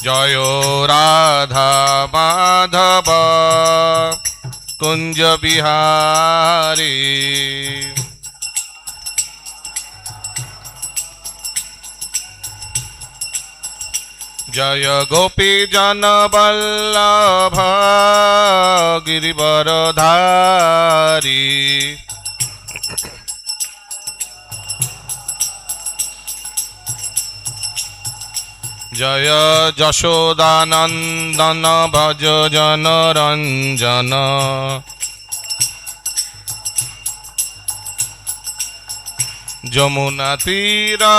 जय राधा माधव कुंज बिहारी। जय गोपी जन वल्लभ गिरिवरधारी। जय जशोदानंदन भज जन रंजन। जमुना तीरा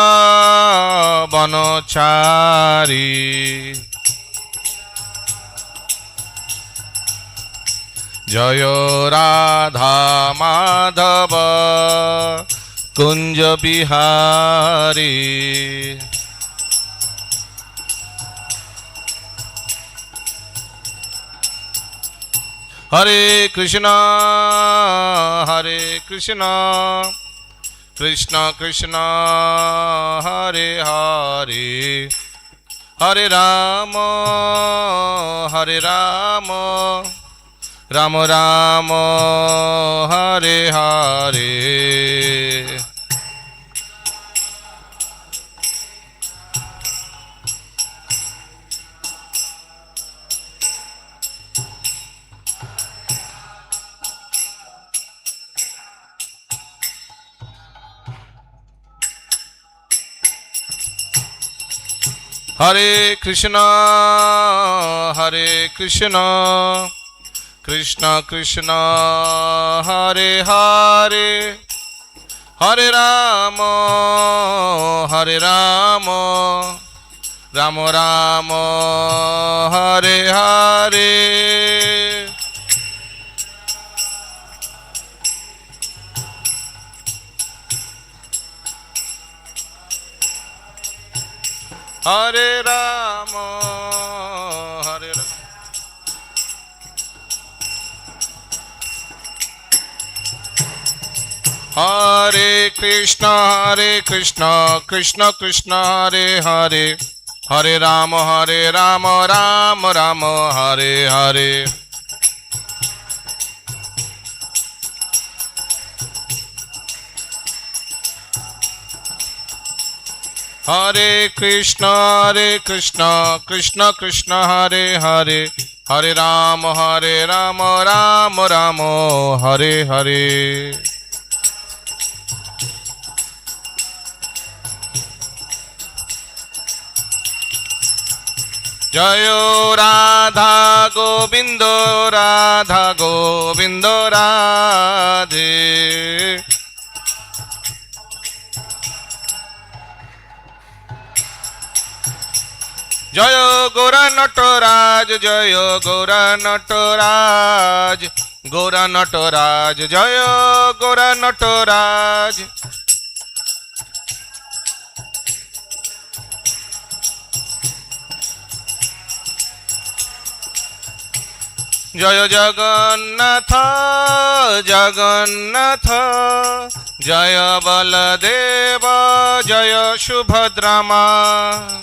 बनचारी। जय राधा माधव कुंज बिहारी। हरे कृष्णा कृष्ण कृष्ण हरे हरे, हरे राम राम राम हरे हरे। हरे कृष्ण कृष्ण कृष्ण हरे हरे, हरे राम राम राम हरे हरे। हरे राम हरे राम। हरे कृष्ण कृष्ण कृष्ण हरे हरे, हरे राम राम राम हरे हरे। हरे कृष्ण कृष्ण कृष्ण हरे हरे, हरे राम राम राम हरे हरे। जय राधा गोविंद राधे। जय गौरा नटराज जय गौरा नटराज, गौरा नटराज जय गौरा नटराज। जय जगन्नाथ जगन्नाथ, जय बलदेव जय सुभद्रा माँ।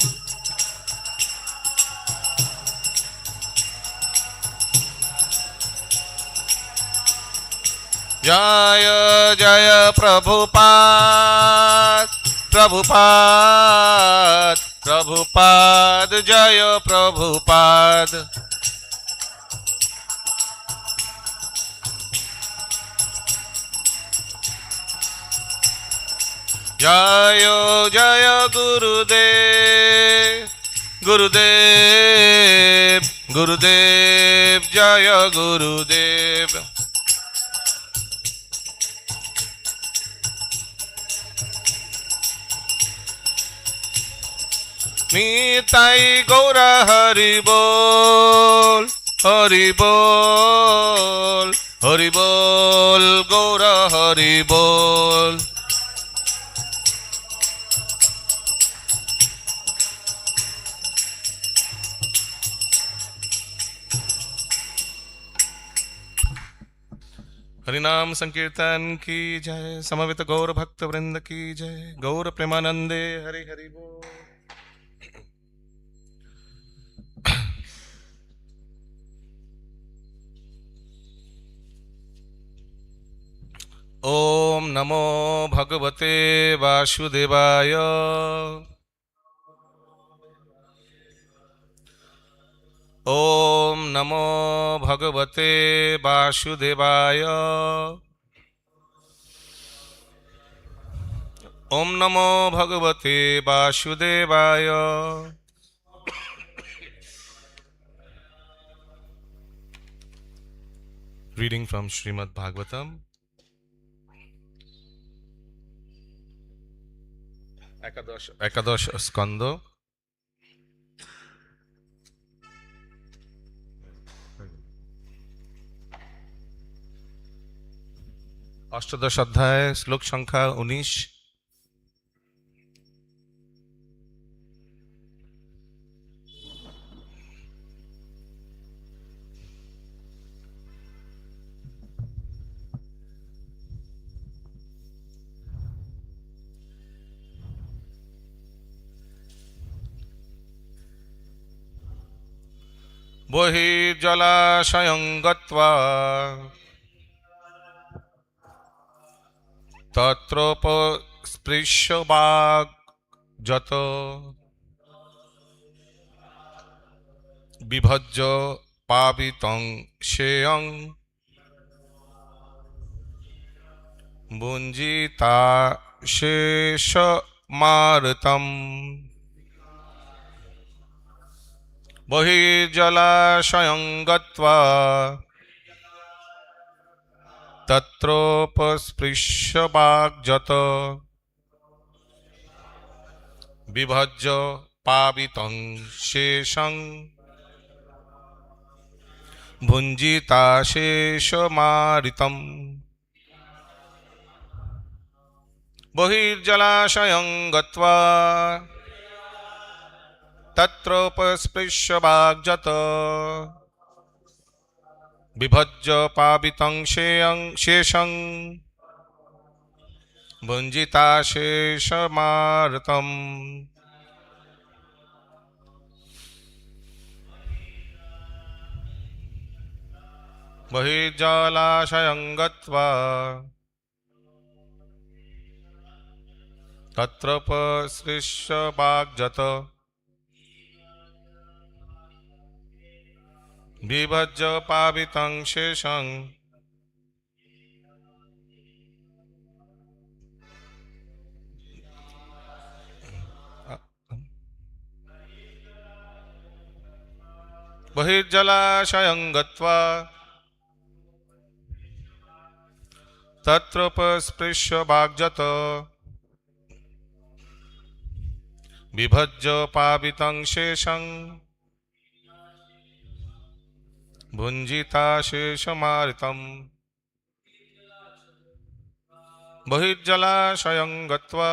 जय जय प्रभुपाद प्रभुपाद प्रभुपाद, जय प्रभुपाद। जय जय गुरुदेव गुरुदेव गुरुदेव, जय गुरुदेव। निताई गौर हरि बोल हरि बोल हरि बोल, गौर हरि बोल। हरिनाम संकीर्तन की जय, समवेत गौर भक्त वृंद की जय। गौर प्रेमानंदे हरि हरि बोल। ॐ नमो भगवते वासुदेवाय। ॐ नमो भगवते वासुदेवाय। ॐ नमो भगवते वासुदेवाय। Reading from Srimad Bhagavatam, একাদশ স্কন্ধ, অষ্টাদশ অধ্যায়, শ্লোক সংখ্যা 19। বহির্জলাশয়ং গত্বা তত্রোপস্পৃশ্য বাগ যত বিভজ্য পাবিতং শ্রেয়ং ভুঞ্জিতা শেষমারতম। বহির্জলাশয়ং গত্বা তত্রোপস্পৃশ্য বাগ যত বিভজ্য পাবিতং শেষং ভুঞ্জিতা শেষমারিতম। বহির্জলাশয়ং গত্বা তত্রোপস্পৃশ্য বাগ যত বিভজ্য পাবিতং শেষং ভুঞ্জিতা শেষমারতম। বহির্জলাশয়ং গত্বা তত্রোপস্পৃশ্য বাগ যত বিভজ্য পাবিতং শেষং বহির্জলাশয়ং গত্বা তত্রোপস্পৃশ্য বাগ যত বিভজ্য পাবিতং শেষং ভুঞ্জিতা শেষমারিতম। বহির্জলাশয়ং গত্বা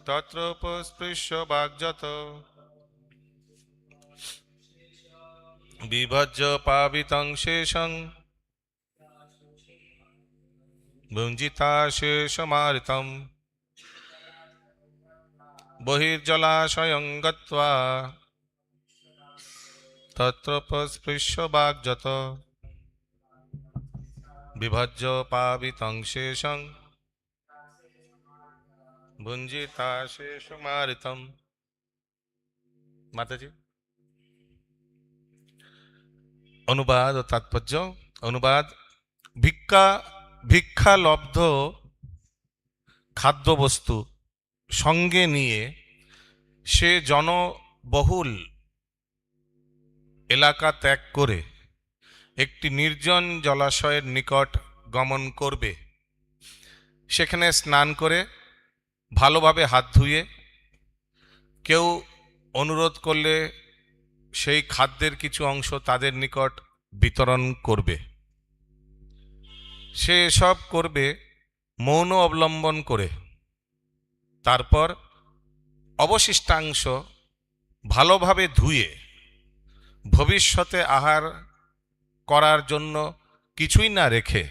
তত্রোপস্পৃশ্য বাগ যত বিভজ্য পাবিতং শেষং ভুঞ্জিতা শেষমারিতম। বহির্জলাশয়ং গত্বা তত্রোপস্পৃশ্য বাগ যত বিভজ্য পাবিতং শেষং ভুঞ্জিতা শেষমারিতম। মাতাজি, অনুবাদ ও তাৎপর্য। অনুবাদ: ভিক্ষালব্ধ খাদ্যবস্তু সঙ্গে নিয়ে সে জনবহুল এলাকা ত্যাগ করে একটি নির্জন জলাশয়ের নিকট গমন করবে। সেখানে স্নান করে ভালোভাবে হাত ধুয়ে কেউ অনুরোধ করলে সেই খাদ্যের কিছু অংশ তাদের নিকট বিতরণ করবে। সে এসব করবে মৌন অবলম্বন করে। তারপর অবশিষ্টাংশ ভালোভাবে ধুয়ে ভবিষ্যতে আহার করার জন্য কিছুই না রেখে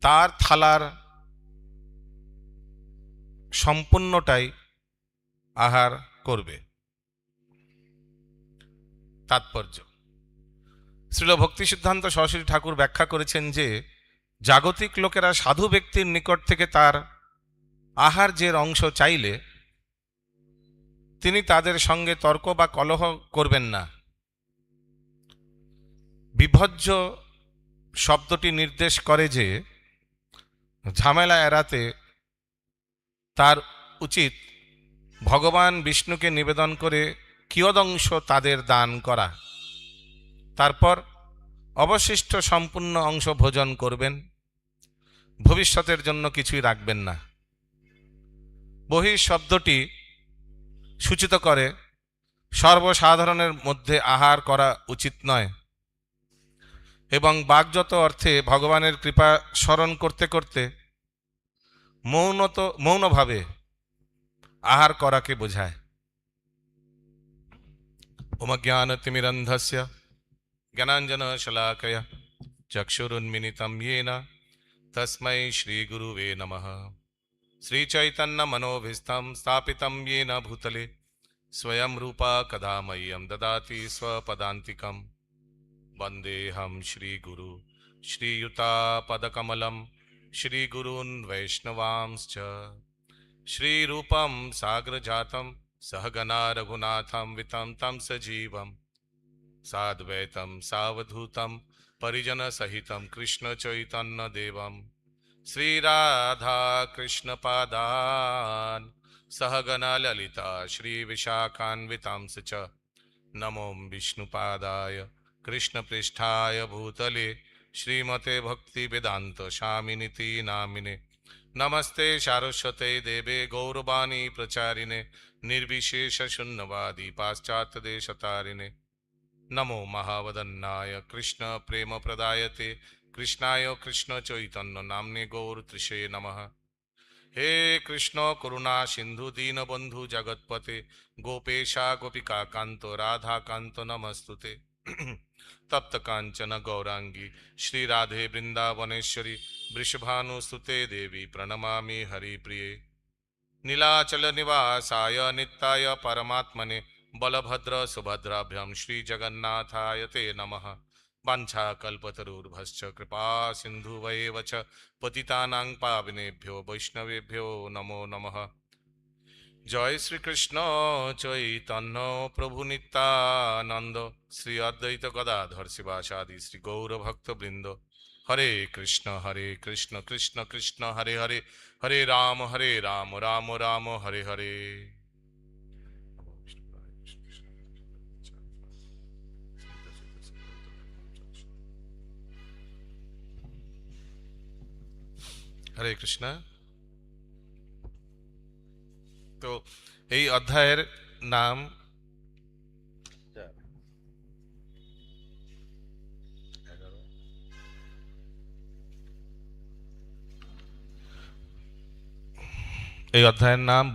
তার থালার সম্পূর্ণটাই আহার করবে। তাৎপর্য: শ্রীল ভক্তি সিদ্ধান্ত সরস্বতী ঠাকুর ব্যাখ্যা করেছেন যে জাগতিক লোকেরা সাধু ব্যক্তির নিকট থেকে তার আহার্যের অংশ চাইলে তিনি তাদের সঙ্গে তর্ক বা কলহ করবেন না। বিভজ্য শব্দটি নির্দেশ করে যে ঝামেলা এড়াতে তার উচিত ভগবান বিষ্ণুকে নিবেদন করে কিয়দংশ তাদের দান করা, তারপর অবশিষ্ট সম্পূর্ণ অংশ ভোজন করবেন, ভবিষ্যতের জন্য কিছুই রাখবেন না। বহিঃ শব্দটি সূচিত করে সর্বসাধারণের মধ্যে আহার করা উচিত নয় এবং বাগযত অর্থে ভগবানের কৃপা স্মরণ করতে করতে মৌনভাবে আহার করাকে বোঝায়। ওমজ্ঞানতিমিরন্ধস্য জ্ঞানাঞ্জনশলাকয়া চক্ষুरुन्मिलितं येन तस्मै श्रीगुरुवे नमः। श्रीचैतन्यमनोभीष्टं स्थापितं येन भूतले स्वयं रूपा कदा मह्यं ददाति स्वपदान्तिकं। वन्देऽहं श्रीगुरु श्रीयुतापदकमलं श्रीगुरून् वैष्णवांश्च। श्रीरूपं साग्रजातं सहगना रघुनाथं वितं तं सजीवं साद्वैतं सावधूतं परिजनसहितं कृष्णचैतन्यदेवं श्रीराधा कृष्णपादान् सहगना ललिता श्रीविशाखान्वितांश्च। नमो विष्णुपादाय कृष्णपृष्ठाय भूतले श्रीमते भक्तिवेदान्त स्वामिनिति नामिने। नमस्ते सारस्वते देवे गौरवाणी प्रचारिणे निर्विशेष शून्यवादी पाश्चात्यदेशतारिणे। नमो महावदन्नाय कृष्ण प्रेम प्रदायते कृष्णाय कृष्ण चैतन्य नाम्ने गौरतृषे नमः। हे कृष्ण करुणा सिंधु दीनबंधु जगत्पते गोपेशा गोपिका कांत राधा कांत नमस्तुते। तप्त कांचन गौरांगी श्री राधे वृंदावनेश्वरी वृषभानुसुते देवी प्रणमामि हरिप्रिये। नीलाचल निवासाय नित्याय परमात्मने बलभद्र सुभद्राभ्यां श्री जगन्नाथाय ते नमः। वाञ्छाकल्पतरुर्भश्च कृपा सिन्धुवैव च पतितानां पावनेभ्यो वैष्णवेभ्यो नमो नमः। जय श्री कृष्ण चैतन्य प्रभु नित्यानंद श्री अद्वैत गदाधर शिवासादि श्री गौर भक्त वृंद। हरे कृष्ण कृष्ण कृष्ण हरे हरे, हरे राम राम राम हरे हरे। হরে কৃষ্ণ। তো এই অধ্যায়ের নাম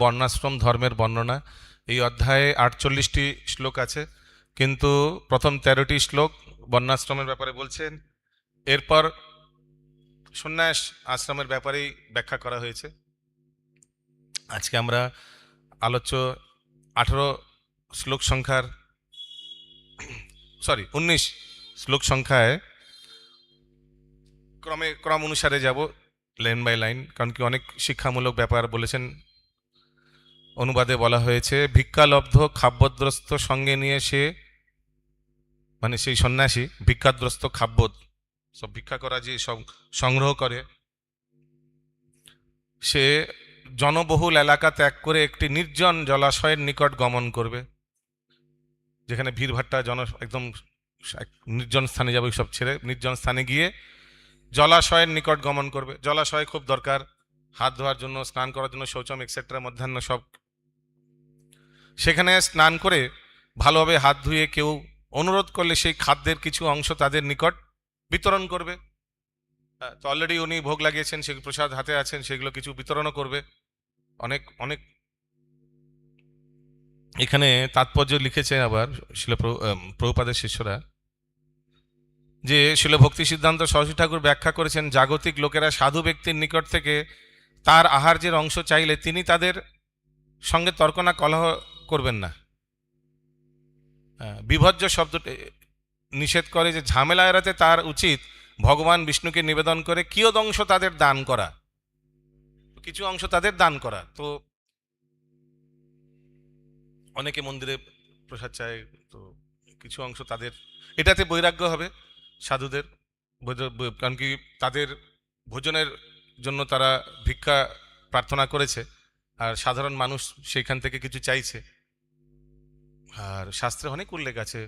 বর্ণাশ্রম ধর্মের বর্ণনা। এই অধ্যায়ে 48টি শ্লোক আছে, কিন্তু প্রথম 13টি শ্লোক বর্ণাশ্রমের ব্যাপারে বলছেন। এরপর সন্ন্যাস আশ্রমের ব্যাপারেই ব্যাখ্যা করা হয়েছে। আজকে আমরা আলোচ্য 19 শ্লোক সংখ্যায় ক্রম অনুসারে যাব, লাইন বাই লাইন, কারণ কি অনেক শিক্ষামূলক ব্যাপার বলেছেন। অনুবাদে বলা হয়েছে, ভিক্ষালব্ধ খাদ্যদ্রস্ত সঙ্গে নিয়ে সে, মানে সেই সন্ন্যাসী ভিক্ষাদ্রস্ত খাদ্য সব ভিক্ষা করা যে সব সংগ্রহ করে, সে জনবহুল এলাকা ত্যাগ করে একটি নির্জন জলাশয়ের নিকট গমন করবে। যেখানে ভিড়ভাট্টা একদম নির্জন স্থানে যাবে, সব ছেড়ে নির্জন স্থানে গিয়ে জলাশয়ের নিকট গমন করবে। জলাশয় খুব দরকার, হাত ধোয়ার জন্য, স্নান করার জন্য, শৌচম এক্সেট্রা মধ্যাহ্ন সব। সেখানে স্নান করে ভালোভাবে হাত ধুয়ে কেউ অনুরোধ করলে সেই খাদ্যের কিছু অংশ তাদের নিকট বিতরণ করবে। তো অলরেডি উনি ভোগ লাগিয়েছেন, সে প্রসাদ হাতে আছেন, সেগুলো কিছু বিতরণও করবে। অনেক অনেক এখানে তাৎপর্য লিখেছে আবার শিল প্রভুপাদের শিষ্যরা, যে শিল ভক্তি সিদ্ধান্ত সরস্বতী ঠাকুর ব্যাখ্যা করেছেন, জাগতিক লোকেরা সাধু ব্যক্তির নিকট থেকে তার আহার্যের অংশ চাইলে তিনি তাদের সঙ্গে তর্ক না কলহ করবেন না। বিভজ্য শব্দটি নিষেধ করে যে ঝামেলা এড়াতে তার উচিত ভগবান বিষ্ণুকে নিবেদন করে কিয়দ অংশ তাদের দান করা, কিছু অংশ তাদের দান করা। তো অনেকে মন্দিরে প্রসাদ চায়, তো কিছু অংশ তাদের, এটাতে বৈরাগ্য হবে সাধুদের, কারণ কি তাদের ভোজনের জন্য তারা ভিক্ষা প্রার্থনা করেছে, আর সাধারণ মানুষ সেইখান থেকে কিছু চাইছে। আর শাস্ত্রে অনেক উল্লেখ আছে,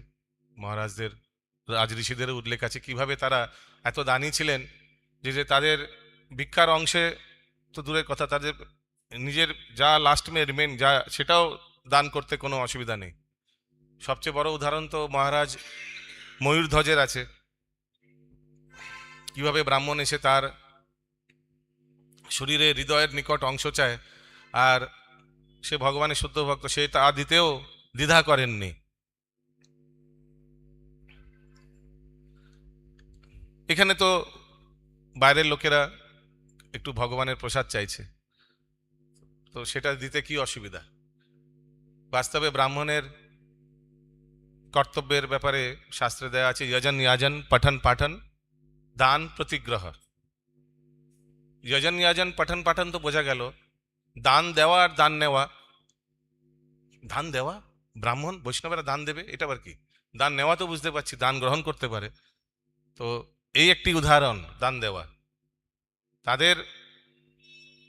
মহারাজদের, রাজ ঋষিদেরও উল্লেখ আছে কিভাবে তারা এত দানী ছিলেন যে তাদের ভিক্ষার অংশে তো দূরের কথা, তাদের নিজের যা লাস্ট মে রিমেন যা, সেটাও দান করতে কোনো অসুবিধা নেই। সবচেয়ে বড় উদাহরণ তো মহারাজ ময়ূরধ্বজের আছে, কিভাবে ব্রাহ্মণ এসে তার শরীরে হৃদয়ের নিকট অংশ চায়, আর সে ভগবানের শুদ্ধ ভক্ত, সে তা দিতেও দ্বিধা করেননি। এখানে তো বাইরের লোকেরা একটু ভগবানের প্রসাদ চাইছে, তো সেটা দিতে কি অসুবিধা? বাস্তবে ব্রাহ্মণের কর্তব্যের ব্যাপারে শাস্ত্রে দেওয়া আছে যজন ইয়াজন পঠন পাঠন দান প্রতিগ্রহ। যজন ইয়াজন পঠন পাঠন তো বোঝা গেল, দান দেওয়া আর দান নেওয়া। দান দেওয়া, ব্রাহ্মণ বৈষ্ণবেরা দান দেবে, এটা আবার কি? দান নেওয়া তো বুঝতে পারছি, দান গ্রহণ করতে পারে। তো এই একটি উদাহরণ দান দেওয়া। তাদের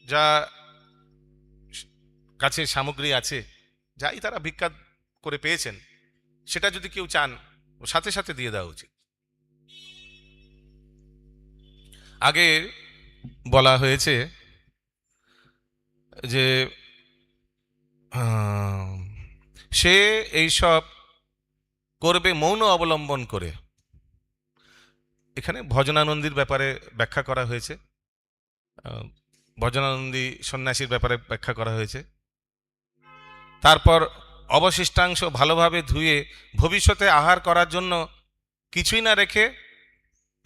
যা কাছে সামগ্রী আছে, যাই তারা ভিক্ষা করে পেয়েছেন, সেটা যদি কেউ চান সাথে সাথে দিয়ে দেওয়া উচিত। আগে বলা হয়েছে যে সে এইসব করবে মৌন অবলম্বন করে। এখানে ভজনানন্দীর ব্যাপারে ব্যাখ্যা করা হয়েছে, ভজনানন্দী সন্ন্যাসীর ব্যাপারে ব্যাখ্যা করা হয়েছে। তারপর অবশিষ্টাংশ ভালোভাবে ধুয়ে ভবিষ্যতে আহার করার জন্য কিছুই না রেখে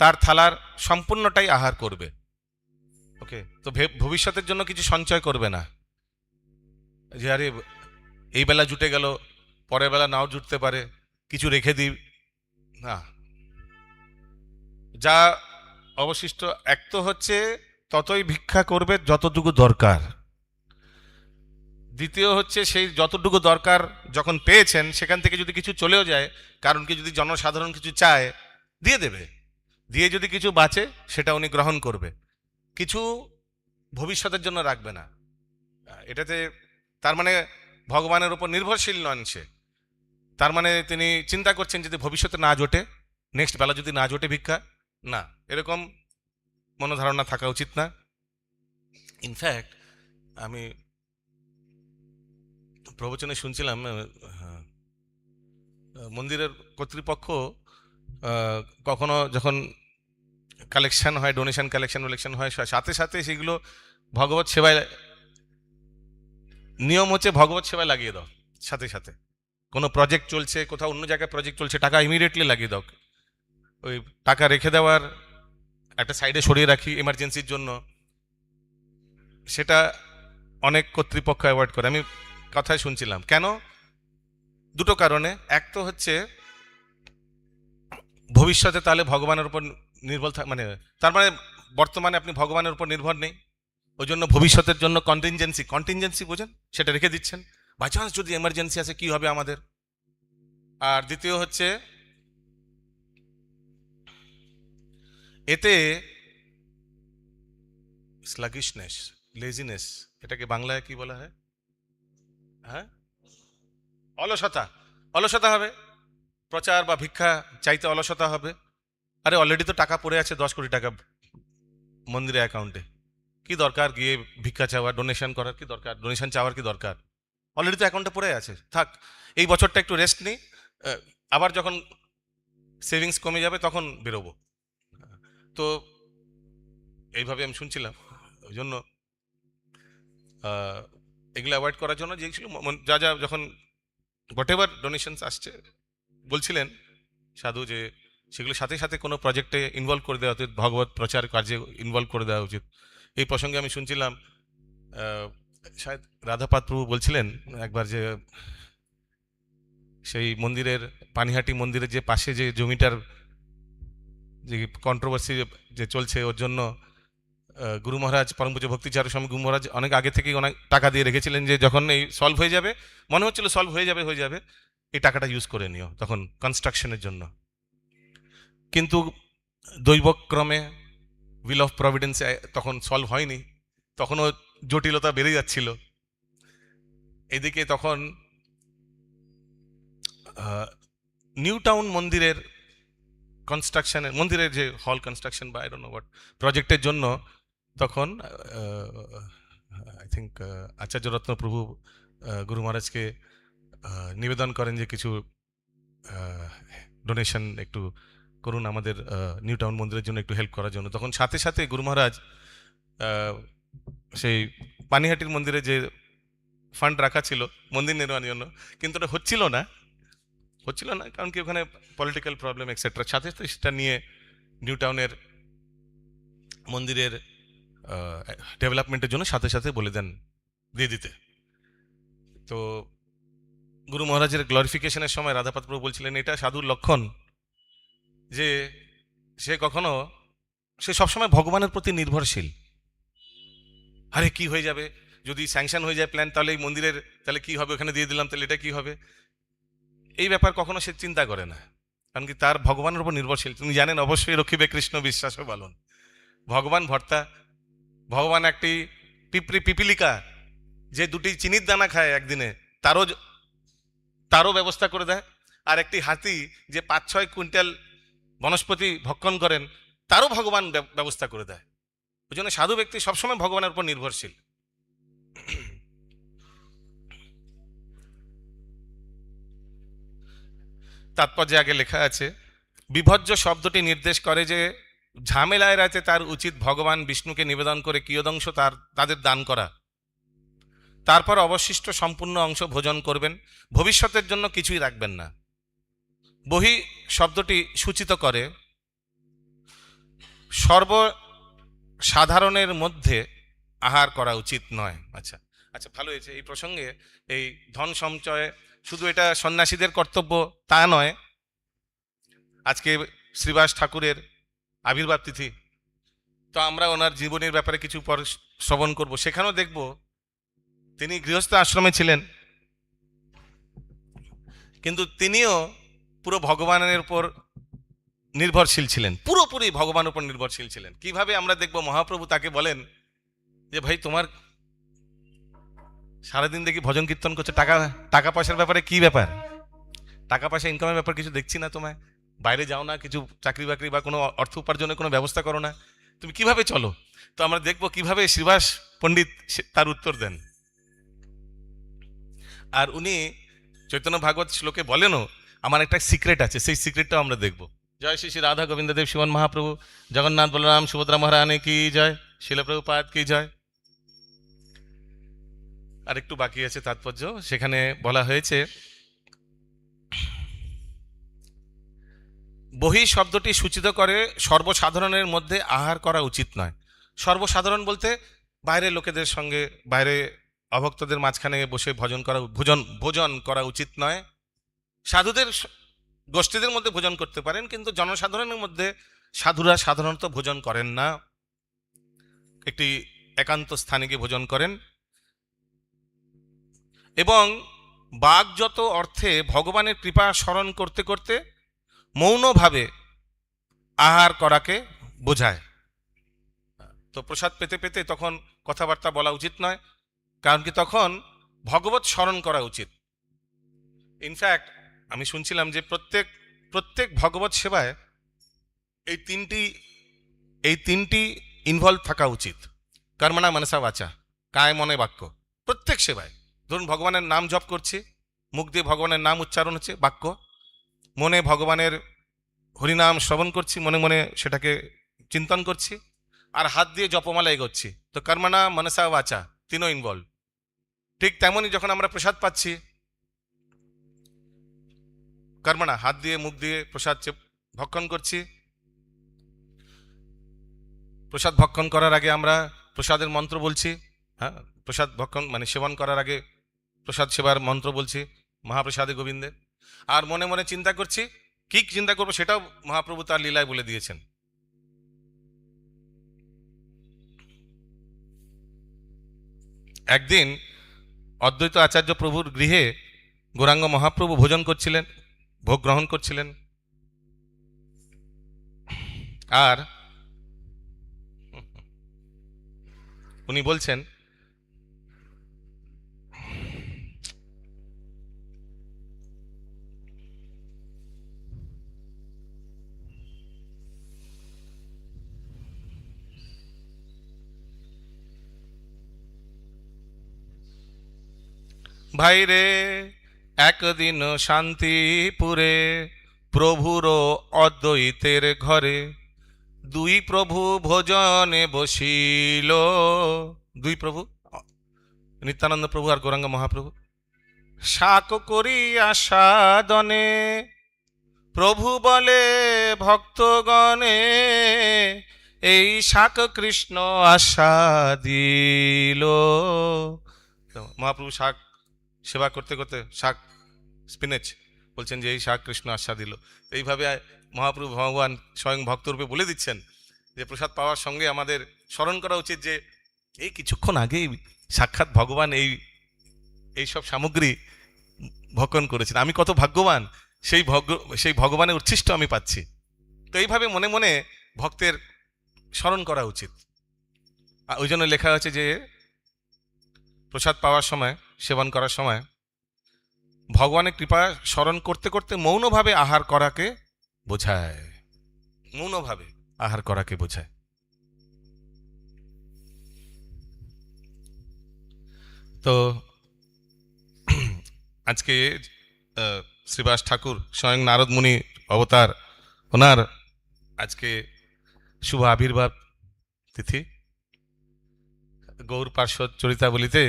তার থালার সম্পূর্ণটাই আহার করবে। ওকে, তো ভবিষ্যতের জন্য কিছু সঞ্চয় করবে না, যে আরে এই বেলা জুটে গেল, পরের বেলা নাও জুটতে পারে, কিছু রেখে দিই না। যা অবশিষ্ট, এক তো হচ্ছে ততই ভিক্ষা করবে যতটুকু দরকার, দ্বিতীয় হচ্ছে সেই যতটুকু দরকার যখন পেয়েছেন সেখান থেকে যদি কিছু চলেও যায়, কারণ কি যদি জনসাধারণ কিছু চায় দিয়ে দেবে, দিয়ে যদি কিছু বাঁচে সেটা উনি গ্রহণ করবে, কিছু ভবিষ্যতের জন্য রাখবে না। এটাতে তার মানে ভগবানের উপর নির্ভরশীল নন সে, তার মানে তিনি চিন্তা করছেন যদি ভবিষ্যতে না জোটে, নেক্সট বেলা যদি না জোটে ভিক্ষা, না, এরকম মনোধারণা থাকা উচিত না। ইনফ্যাক্ট আমি প্রবচনে শুনছিলাম মন্দিরের কর্তৃপক্ষ কখনো যখন কালেকশন হয়, ডোনেশন কালেকশন হয়, সাথে সাথে সেগুলো ভগবত সেবায়, নিয়ম হচ্ছে ভগবত সেবায় লাগিয়ে দাও, সাথে সাথে কোনো প্রজেক্ট চলছে, কোথাও অন্য জায়গায় প্রজেক্ট চলছে, টাকা ইমিডিয়েটলি লাগিয়ে দাও। ওই টাকা রেখে দেওয়ার একটা সাইডে সরিয়ে রাখি এমার্জেন্সির জন্য, সেটা অনেক কর্তৃপক্ষ অ্যাভয়েড করে। আমি কথায় শুনছিলাম কেন, দুটো কারণে। এক তো হচ্ছে ভবিষ্যতে তাহলে ভগবানের উপর নির্ভর মানে তার মানে বর্তমানে আপনি ভগবানের উপর নির্ভর নেই, ওই জন্য ভবিষ্যতের জন্য কন্টিনজেন্সি বোঝেন, সেটা রেখে দিচ্ছেন, বাই চান্স যদি এমার্জেন্সি আছে কি হবে আমাদের। আর দ্বিতীয় হচ্ছে এতে স্লাগিশনেস, লেজিনেস, এটাকে বাংলায় কি বলা হয়? হ্যাঁ, অলসতা, অলসতা হবে, প্রচার বা ভিক্ষা চাইতে অলসতা হবে। আরে অলরেডি তো টাকা পড়ে আছে 10 কোটি টাকা মন্দিরের অ্যাকাউন্টে, কি দরকার গিয়ে ভিক্ষা চাওয়ার, ডোনেশন করার কি দরকার, ডোনেশন চাওয়ার কি দরকার, অলরেডি তো অ্যাকাউন্টে পড়ে আছে, থাক, এই বছরটা একটু রেস্ট নিই, আবার যখন সেভিংস কমে যাবে তখন বেরোবো। তো এইভাবে আমি শুনছিলাম, ওই জন্য এগুলো অ্যাভয়েড করার জন্য যেগুলো যা যা যখন হোয়াট এভার ডোনেশনস আসছে, বলছিলেন সাধু যে সেগুলো সাথে সাথে কোনো প্রজেক্টে ইনভলভ করে দেওয়া উচিত, ভগবত প্রচার কার্যে ইনভলভ করে দেওয়া উচিত। এই প্রসঙ্গে আমি শুনছিলাম শায়দ রাধাপাদ প্রভু বলছিলেন একবার যে সেই মন্দিরের পানিহাটি মন্দিরের যে পাশে যে জমিটার যে কন্ট্রোভার্সি যে চলছে, ওর জন্য গুরু মহারাজ পরম পূজ্য ভক্তিচারু স্বামী গুরু মহারাজ অনেক আগে থেকেই অনেক টাকা দিয়ে রেখেছিলেন যে যখন এই সলভ হয়ে যাবে, মনে হচ্ছিল সলভ হয়ে যাবে, এই টাকাটা ইউজ করে নিও তখন কনস্ট্রাকশনের জন্য। কিন্তু দৈবক্রমে, উইল অফ প্রভিডেন্সে তখন সলভ হয়নি, তখনও জটিলতা বেড়ে যাচ্ছিল। এদিকে তখন নিউ টাউন মন্দিরের কনস্ট্রাকশনের, মন্দিরের যে হল কনস্ট্রাকশন বা আই ডোন্ট নো হোয়াট প্রজেক্টের জন্য তখন আই থিঙ্ক আচার্যরত্ন প্রভু গুরু মহারাজকে নিবেদন করেন যে কিছু ডোনেশন একটু করুন আমাদের নিউ টাউন মন্দিরের জন্য, একটু হেল্প করার জন্য। তখন সাথে সাথে গুরু মহারাজ সেই পানিহাটির মন্দিরে যে ফান্ড রাখা ছিল মন্দির নির্মাণের জন্য, কিন্তু ওটা হচ্ছিল না, কারণ কি ওখানে পলিটিক্যাল প্রবলেম এক্সেট্রা, সাথে সাথে সেটা নিয়ে নিউ টাউনের মন্দিরের ডেভেলপমেন্টের জন্য সাথে সাথে বলে দেন দিয়ে দিতে। তো গুরু মহারাজের গ্লোরিফিকেশনের সময় রাধাপাত প্রভু বলছিলেন এটা সাধুর লক্ষণ যে সে সবসময় ভগবানের প্রতি নির্ভরশীল। আরে কি হয়ে যাবে যদি স্যাংশন হয়ে যায় প্ল্যান, তাহলে এই মন্দিরের তাহলে কি হবে, ওখানে দিয়ে দিলাম তাহলে এটা কি হবে, এই ব্যাপার কখনো সে চিন্তা করে না, কারণ কি তার ভগবানের উপর নির্ভরশীল। তুমি জানেন অবশ্যই রক্ষিবে কৃষ্ণ বিশ্বাস পালন, ভগবান ভর্তা, ভগবান একটি পিপিলিকা যে দুটি চিনির দানা খায় একদিনে, তারও ব্যবস্থা করে দেয়, আর একটি হাতি যে 5-6 কুইন্টাল বনস্পতি ভক্ষণ করেন তারও ভগবান ব্যবস্থা করে দেয়। ওই জন্য সাধু ব্যক্তি সবসময় ভগবানের উপর নির্ভরশীল। তাৎপর্যে আগে লেখা আছে, বিভজ্য শব্দটি নির্দেশ করে যে ঝামেলায় রাতে তার উচিত ভগবান বিষ্ণুকে নিবেদন করে কিয়দংশ তাদের দান করা, তারপর অবশিষ্ট সম্পূর্ণ অংশ ভোজন করবেন, ভবিষ্যতের জন্য কিছুই রাখবেন না। বহি শব্দটি সূচিত করে সর্বসাধারণের মধ্যে আহার করা উচিত নয়। আচ্ছা, ভালো হয়েছে। এই প্রসঙ্গে এই ধন সঞ্চয় শুধু এটা সন্ন্যাসীদের কর্তব্য তা নয়। আজকে শ্রীবাস ঠাকুরের আবির্ভাব তিথি, তো আমরা ওনার জীবনের ব্যাপারে কিছু পর শ্রবণ করব, সেখানেও দেখব তিনি গৃহস্থ আশ্রমে ছিলেন, কিন্তু তিনিও পুরো ভগবানের উপর নির্ভরশীল ছিলেন, পুরোপুরি ভগবানের উপর নির্ভরশীল ছিলেন। কিভাবে আমরা দেখব, মহাপ্রভু তাকে বলেন যে ভাই তোমার সারাদিন দেখি ভজন কীর্তন করছে, টাকা পয়সার ব্যাপারে কি ব্যাপার, টাকা পয়সা ইনকামের ব্যাপার কিছু দেখছি না, তোমায় বাইরে যাও না, কিছু চাকরি বাকরি বা কোনো অর্থ উপার্জনের কোনো ব্যবস্থা করো না, তুমি কিভাবে চলো? তো আমরা দেখব কিভাবে শ্রীবাস পণ্ডিত তার উত্তর দেন। আর উনি চৈতন্য ভাগবত শ্লোকে বলেনও আমার একটা সিক্রেট আছে, সেই সিক্রেটটাও আমরা দেখব। জয় শ্রী শ্রী রাধা গোবিন্দ দেব শিবন মহাপ্রভু, জগন্নাথ বলরাম সুভদ্রা মহারানী কি জয়, শিল প্রভুপাদ কি জয়। আর একটু বাকি আছে তাৎপর্য, সেখানে বলা হয়েছে বহি শব্দটি সূচিত করে সর্বসাধারণের মধ্যে আহার করা উচিত নয়। সর্বসাধারণ বলতে বাইরের লোকেদের সঙ্গে, বাইরে অভক্তদের মাঝখানে বসে ভোজন করা উচিত নয়। সাধুদের গোষ্ঠীদের মধ্যে ভোজন করতে পারেন, কিন্তু জনসাধারণের মধ্যে সাধুরা সাধারণত ভোজন করেন না, একটি একান্ত স্থানে গিয়ে ভোজন করেন। এবং বাগযত অর্থে ভগবানের কৃপা স্মরণ করতে করতে মৌনভাবে আহার করাকে বোঝায়। তো প্রসাদ পেতে পেতে তখন কথাবার্তা বলা উচিত নয়, কারণ কি তখন ভগবত স্মরণ করা উচিত। ইনফ্যাক্ট আমি শুনছিলাম যে প্রত্যেক ভগবত সেবায় এই তিনটি ইনভলভ থাকা উচিত। কর্মণা মনসা বাচা, কায় মনে বাক্য। প্রত্যেক সেবায় ধরুন ভগবানের নাম জপ করছি, মুখ দিয়ে ভগবানের নাম উচ্চারণ হচ্ছে বাক্য, মনে ভগবানের হরিনাম শ্রবণ করছি, মনে মনে সেটাকে চিন্তন করছি, আর হাত দিয়ে জপমালা এগোচ্ছি। তো কর্মণা মনসা বাচা তিনও ইনভলভ। ঠিক তেমনই যখন আমরা প্রসাদ পাচ্ছি, কর্মণা হাত দিয়ে মুখ দিয়ে প্রসাদ ভক্ষণ করছি, প্রসাদ ভক্ষণ করার আগে আমরা প্রসাদের মন্ত্র বলছি। হ্যাঁ, প্রসাদ ভক্ষণ মানে সেবন করার আগে প্রসাদ সেবার মন্ত্র বলছি, মহাপ্রসাদে গোবিন্দে। আর মনে মনে চিন্তা করছি, কি চিন্তা করবো সেটাও মহাপ্রভু তার লীলায় বলে দিয়েছেন। একদিন অদ্বৈত আচার্য প্রভুর গৃহে গৌরাঙ্গ মহাপ্রভু ভোজন করছিলেন, ভোগ গ্রহণ করছিলেন। আর উনি বলছেন, ভাইরে একদিন শান্তিপুরে প্রভুর অদ্বৈতের ঘরে দুই প্রভু ভোজনে বসিল। দুই প্রভু, নিত্যানন্দ প্রভু আর গৌরাঙ্গ মহাপ্রভু। শাক করিয়া সাদনে প্রভু বলে ভক্তগণে, এই শাক কৃষ্ণ আশা দিল। মহাপ্রভু শাক সেবা করতে করতে, শাক স্পিনেচ, বলছেন যে এই শাক কৃষ্ণ আশা দিল। এইভাবে মহাপ্রভু ভগবান স্বয়ং ভক্তরূপে বলে দিচ্ছেন যে প্রসাদ পাওয়ার সঙ্গে আমাদের স্মরণ করা উচিত যে এই কিছুক্ষণ আগেই সাক্ষাৎ ভগবান এইসব সামগ্রী ভক্ষণ করেছেন, আমি কত ভাগ্যবান, সেই ভগবানের উচ্ছিষ্ট আমি পাচ্ছি। তো এইভাবে মনে মনে ভক্তের স্মরণ করা উচিত। ওই জন্য লেখা হয়েছে যে প্রসাদ পাওয়ার সময়, সেবন করার সময় ভগবানের কৃপা স্মরণ করতে করতে মৌনভাবে আহার করাকে বোঝায়। মৌনভাবে আহার করাকে বোঝায়। তো আজকে শ্রীবাস ঠাকুর স্বয়ং নারদ মুনি অবতার, ওনার আজকে শুভ আবির্ভাব তিথি। গৌর পার্শ্বদ চরিতাবলিতে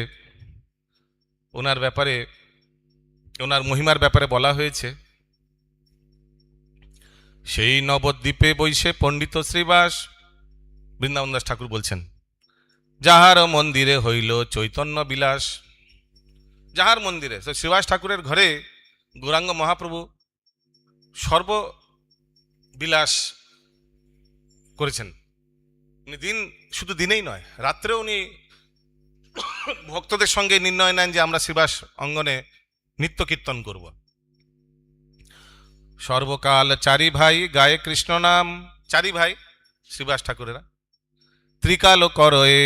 ওনার ব্যাপারে, ওনার মহিমার ব্যাপারে বলা হয়েছে, সেই নবদ্বীপে বৈশে পণ্ডিত শ্রীবাস, বৃন্দাবন দাস ঠাকুর বলছেন, যাহার মন্দিরে হইল চৈতন্য বিলাস। যাহার মন্দিরে, শ্রীবাস ঠাকুরের ঘরে গৌরাঙ্গ মহাপ্রভু সর্ববিলাস করেছেন। উনি শুধু দিনেই নয়, রাত্রেও উনি ভক্তদের সঙ্গে নির্ণয় নেন যে আমরা শ্রীবাস অঙ্গনে নিত্য কীর্তন করব। সর্বকাল চারি ভাই গায়ে কৃষ্ণ নাম। চারি ভাই শ্রীবাস ঠাকুরেরা। ত্রিকাল করয়ে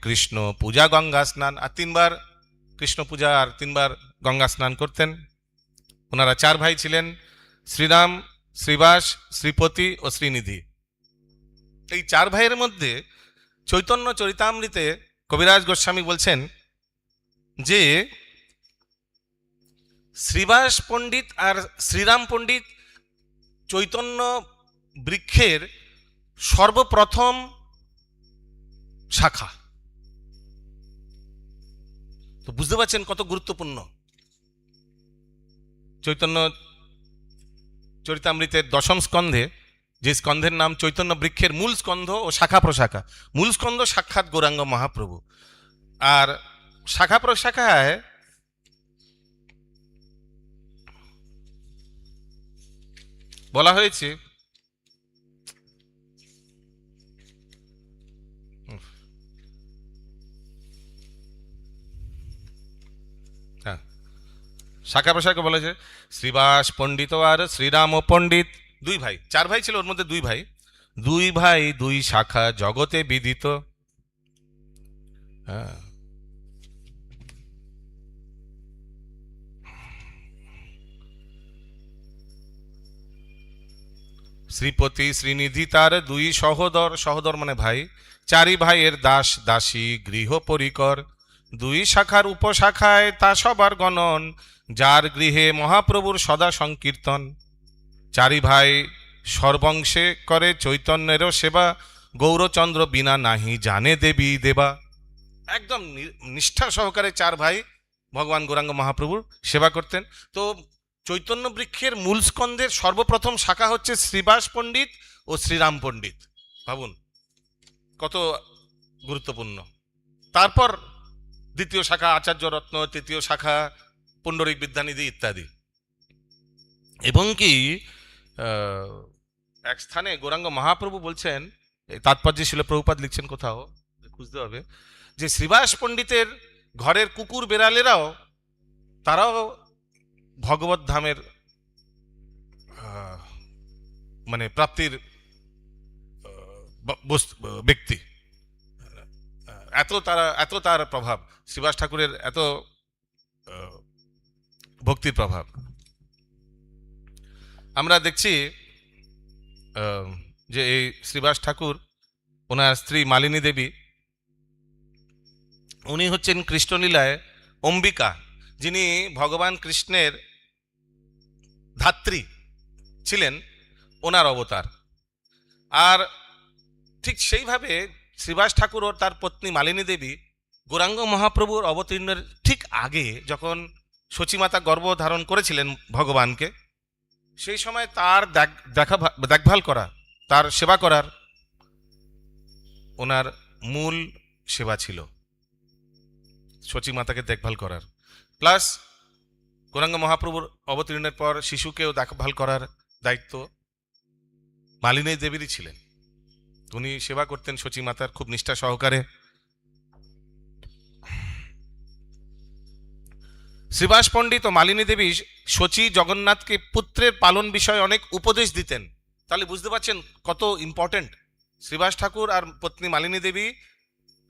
কৃষ্ণ পূজা গঙ্গা স্নান, আর 3 বার কৃষ্ণ পূজা আর 3 বার গঙ্গা স্নান করতেন। ওনারা 4 ভাই ছিলেন, শ্রীরাম, শ্রীবাস, শ্রীপতি ও শ্রীনিধি। এই 4 ভাইয়ের মধ্যে চৈতন্য চরিতামৃতে কবিরাজ গোস্বামী বলছেন যে শ্রীবাস পণ্ডিত আর শ্রীরাম পণ্ডিত চৈতন্য বৃক্ষের সর্বপ্রথম শাখা। তো বুঝতে পারছেন কত গুরুত্বপূর্ণ। চৈতন্য চরিতামৃতের 10ম স্কন্ধে, যে স্কন্ধের নাম চৈতন্য বৃক্ষের মূল স্কন্ধ ও শাখা প্রশাখা, মূল স্কন্ধ সাক্ষাৎ গৌরাঙ্গ মহাপ্রভু, আর শাখা প্রশাখায় বলা হয়েছে শাখা প্রশাখা বলেছে শ্রীবাস পণ্ডিত আর শ্রীরাম পণ্ডিত, 2 ভাই। 4 ভাই ছিল, ওর মধ্যে 2 ভাই। 2 ভাই 2 শাখা জগতে বিদিত। শ্রীপতি শ্রীনিধি তার 2 সহোদর, সহোদর মানে ভাই। 4 ভাইয়ের দাস দাসী গৃহ পরিকর। 2 শাখার উপশাখায় তা সবার গণন, যার গৃহে মহাপ্রভুর সদা সংকীর্তন। 4 ভাই সর্বংশে করে চৈতন্যেরও সেবা, গৌরচন্দ্র বিনা নাহি জানে দেবী দেবা। একদম নিষ্ঠা সহকারে 4 ভাই ভগবান গৌরাঙ্গ মহাপ্রভুর সেবা করতেন। তো চৈতন্য বৃক্ষের মূল স্কন্ধের সর্বপ্রথম শাখা হচ্ছে শ্রীবাস পণ্ডিত ও শ্রীরাম পণ্ডিত। ভাবুন কত গুরুত্বপূর্ণ। তারপর দ্বিতীয় শাখা আচার্য রত্ন, তৃতীয় শাখা পুণ্ডরিক বিদ্যানিধি ইত্যাদি। এবং কি এক স্থানে গৌরাঙ্গ মহাপ্রভু বলছেন, তাৎপর্য ছিল প্রভুপাদ লিখছেন কোথাও, খুঁজতে হবে, যে শ্রীবাস পণ্ডিতের ঘরের কুকুর বেড়ালেরাও তারাও ভগবত ধামের মানে প্রাপ্তির ব্যক্তি। এত তার প্রভাব, শ্রীবাস ঠাকুরের এত ভক্তির প্রভাব। আমরা দেখছি যে এই শ্রীবাস ঠাকুর, ওনার স্ত্রী মালিনী দেবী, উনি হচ্ছেন কৃষ্ণলীলায় অম্বিকা, যিনি ভগবান কৃষ্ণের ধাত্রী ছিলেন, ওনার অবতার। আর ঠিক সেইভাবে শ্রীবাস ঠাকুর ও তার পত্নী মালিনী দেবী গৌরাঙ্গ মহাপ্রভুর অবতীর্ণের ঠিক আগে, যখন সচিমাতা গর্ভ ধারণ করেছিলেন ভগবানকে, সেই সময় তার দেখভাল করা, তার সেবা করার ওনার মূল সেবা ছিল, সচিমাতাকে দেখভাল করার। প্লাস গৌরাঙ্গ মহাপ্রভুর অবতীর্ণের পর শিশুকেও দেখভাল করার দায়িত্ব মালিনী দেবীরই ছিলেন। উনি সেবা করতেন সচিমাতার খুব নিষ্ঠা সহকারে। শ্রীবাস পণ্ডিত ও মালিনী দেবী শচী জগন্নাথকে পুত্রের পালন বিষয়ে অনেক উপদেশ দিতেন। তাহলে বুঝতে পারছেন কত ইম্পর্টেন্ট। শ্রীবাস ঠাকুর আর পত্নী মালিনী দেবী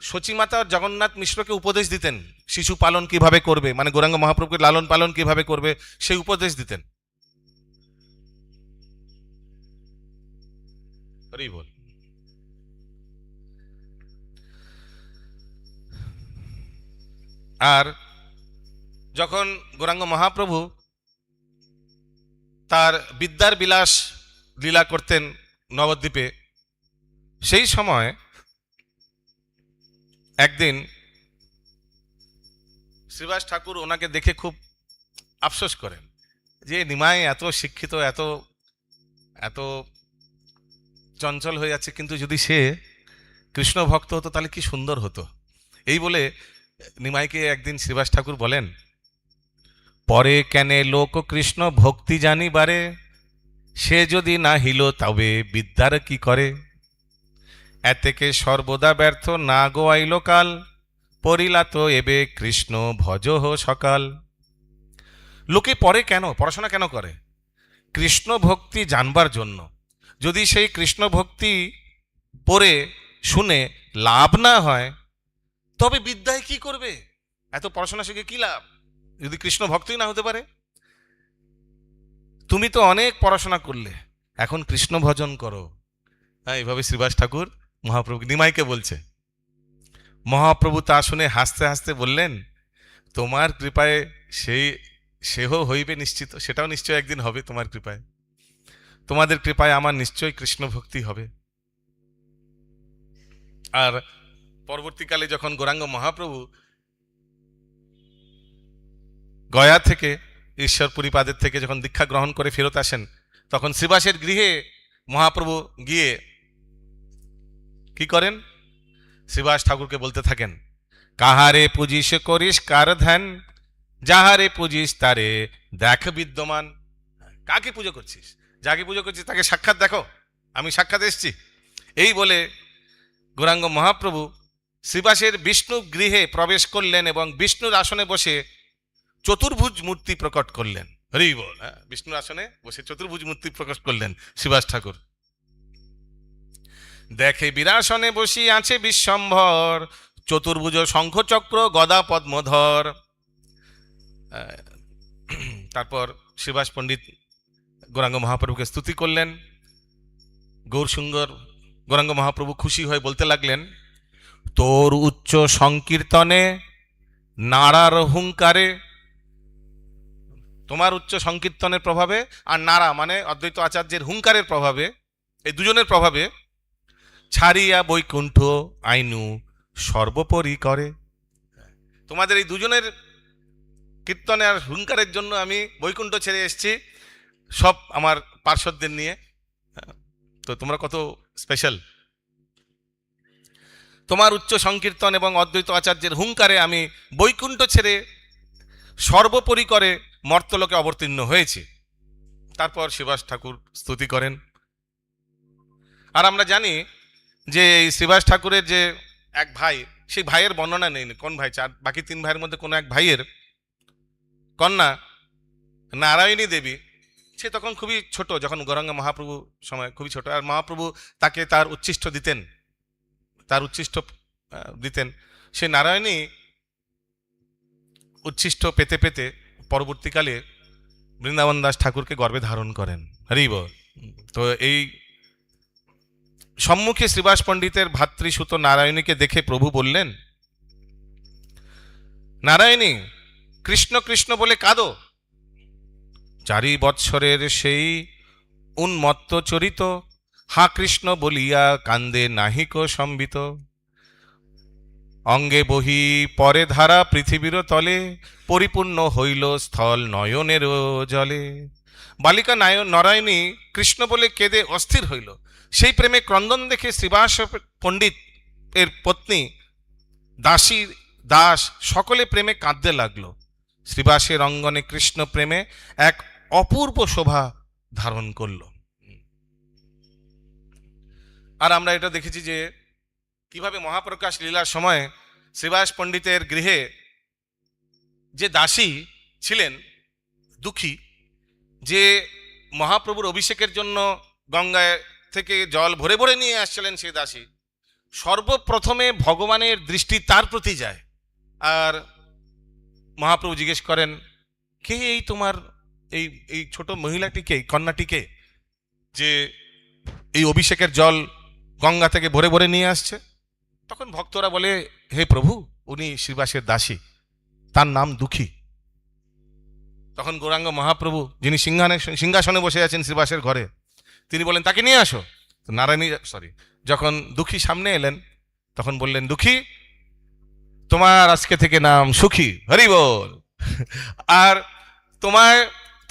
সচিমাতা জগন্নাথ মিশ্রকে উপদেশ দিতেন, শিশু পালন কিভাবে করবে, মানে গৌরাঙ্গ মহাপ্রভুকে লালন পালন কিভাবে করবে, সেই উপদেশ দিতেন। বল। আর যখন গৌরাঙ্গ মহাপ্রভু তার বিদ্যার বিলাস লীলা করতেন নবদ্বীপে, সেই সময় একদিন শ্রীবাস ঠাকুর ওনাকে দেখে খুব আফসোস করেন যে নিমাই এত শিক্ষিত, এত এত চঞ্চল হয়ে যাচ্ছে, কিন্তু যদি সে কৃষ্ণ ভক্ত হতো তাহলে কি সুন্দর হতো। এই বলে নিমাইকে একদিন শ্রীবাস ঠাকুর বলেন, পরে কেনে লোক কৃষ্ণ ভক্তি জানিবারে, সে যদি না হিল তবে বিদ্যার কি করে, এতেকে সর্বদা ব্যর্থ না গোয়াইল কাল, পরিলা তো এবে কৃষ্ণ ভজ সকাল। লোকে পরে কেন পড়াশোনা কেন করে? কৃষ্ণ ভক্তি জানবার জন্য। যদি সেই কৃষ্ণ ভক্তি পড়ে শুনে লাভ না হয়, তবে বিদ্যায় কি করবে? এত পড়াশোনা শিখে কি লাভ যদি কৃষ্ণ ভক্তই না হতে পারে? তুমি তো অনেক পড়াশোনা করলে, এখন কৃষ্ণ ভজন করো। হ্যাঁ, এইভাবে শ্রীবাস ঠাকুর মহাপ্রভু নিমাইকে বলছে। মহাপ্রভু তা শুনে হাসতে হাসতে বললেন, তোমার কৃপায় সেহ হইবে নিশ্চিত, সেটাও নিশ্চয় একদিন হবে তোমার কৃপায়। তোমাদের কৃপায় আমার নিশ্চয় কৃষ্ণ ভক্তি হবে। আর পরবর্তীকালে যখন গৌরাঙ্গ মহাপ্রভু গয়া থেকে, ঈশ্বরপুরীপাদের থেকে যখন দীক্ষা গ্রহণ করে ফেরত আসেন, তখন শ্রীবাসের গৃহে মহাপ্রভু গিয়ে কি করেন? শ্রীবাস ঠাকুরকে বলতে থাকেন, কাহারে পুজিস করিস কার ধ্যান, যাহারে পুজিস তারে দেখ বিদ্যমান। কাকে পুজো করছিস? যাকে পুজো করছিস তাকে সাক্ষাৎ দেখো, আমি সাক্ষাৎ এসছি। এই বলে গৌরাঙ্গ মহাপ্রভু শ্রীবাসের বিষ্ণু গৃহে প্রবেশ করলেন এবং বিষ্ণুর আসনে বসে চতুর্ভুজ মূর্তি প্রকট করলেন। হরি বল। বিষ্ণুর আসনে বসে চতুর্ভুজ মূর্তি প্রকট করলেন শ্রীবাস ঠাকুর। দেখে বিরাসনে বসি আছে বিশ্বম্ভর, চতুর্ভুজ শঙ্খচক্র গদা পদ্মধর। তারপর শ্রীবাস পণ্ডিত গৌরাঙ্গ মহাপ্রভুকে স্তুতি করলেন। গৌরসুন্দর গৌরাঙ্গ মহাপ্রভু খুশি হয়ে বলতে লাগলেন, তোর উচ্চ সংকীর্তনে নাড়ার হুঙ্কারে, তোমার উচ্চ সংকীর্তনের প্রভাবে আর নাড়া মানে অদ্বৈত আচার্যের হুঙ্কারের প্রভাবে, এই দুজনের প্রভাবে ছাড়িয়া বৈকুণ্ঠ আইনু সর্বোপরি করে। তোমাদের এই দুজনের কীর্তনে আর হুঙ্কারের জন্য আমি বৈকুণ্ঠ ছেড়ে এসেছি, সব আমার পার্শ্বদের নিয়ে। তো তোমরা কত স্পেশাল। তোমার উচ্চ সংকীর্তন এবং অদ্বৈত আচার্যের হুঙ্কারে আমি বৈকুণ্ঠ ছেড়ে সর্বোপরি করে মর্তলোকে অবতীর্ণ হয়েছি। তারপর শ্রীবাস ঠাকুর স্তুতি করেন। আর আমরা জানি যে এই শ্রীবাস ঠাকুরের যে এক ভাই, সেই ভাইয়ের বর্ণনা নেই কোন ভাই, বাকি 3 ভাইয়ের মধ্যে কোনো এক ভাইয়ের কন্যা নারায়ণী দেবী, সে তখন খুবই ছোট, যখন গৌরাঙ্গ মহাপ্রভু সময় খুবই ছোট, আর মহাপ্রভু তাকে তার উচ্ছিষ্ট দিতেন, সে নারায়ণী উচ্ছিষ্ট পেতে পেতে পরবর্তীকালে বৃন্দাবন দাস ঠাকুরকে গর্ভে ধারণ করেন। হরি বল। তো এই সম্মুখে শ্রীবাস পণ্ডিতের ভাতৃসুত নারায়ণীকে দেখে প্রভু বললেন, নারায়ণী, কৃষ্ণ কৃষ্ণ বলে কাঁদো। 4 বৎসরের সেই উন্মত্ত চরিত, হা কৃষ্ণ বলিয়া কান্দে নাহিক সম্বিত। অঙ্গে বহি পরে ধারা পৃথিবীর তলে, পরিপূর্ণ হইল স্থল নয়নের জলে। বালিকা নারায়ণী কৃষ্ণ বলে কেঁদে অস্থির হইল। সেই প্রেমে ক্রন্দন দেখে শ্রীবাস পণ্ডিত এর পত্নী, দাসী, দাস সকলে প্রেমে কাঁদতে লাগলো। শ্রীবাসের অঙ্গনে কৃষ্ণ প্রেমে এক অপূর্ব শোভা ধারণ করল। আর আমরা এটা দেখেছি যে কিভাবে মহাপ্রকাশ লীলার সময় শ্রীবাস পণ্ডিতের গৃহে যে দাসী ছিলেন দুঃখী, যে মহাপ্রভুর অভিষেকের জন্য গঙ্গায় থেকে জল ভরে ভরে নিয়ে আসছিলেন, সেই দাসী সর্বপ্রথমে ভগবানের দৃষ্টি তার প্রতি যায়। আর মহাপ্রভু জিজ্ঞেস করেন, কে এই তোমার এই ছোট মহিলাটিকে, কন্যাটিকে, যে এই অভিষেকের জল গঙ্গা থেকে ভরে ভরে নিয়ে আসছে? তখন ভক্তরা বলে, হে প্রভু, উনি শ্রীবাসের দাসী, তার নাম দুঃখী। তখন গৌরাঙ্গ মহাপ্রভু, যিনি সিংহাসনে বসে আছেন শ্রীবাসের ঘরে, তিনি বলেন, তাকে নিয়ে আসো। তো যখন দুঃখী সামনে এলেন, তখন বললেন, দুঃখী, তোমার আজকে থেকে নাম সুখী, হরি বল। আর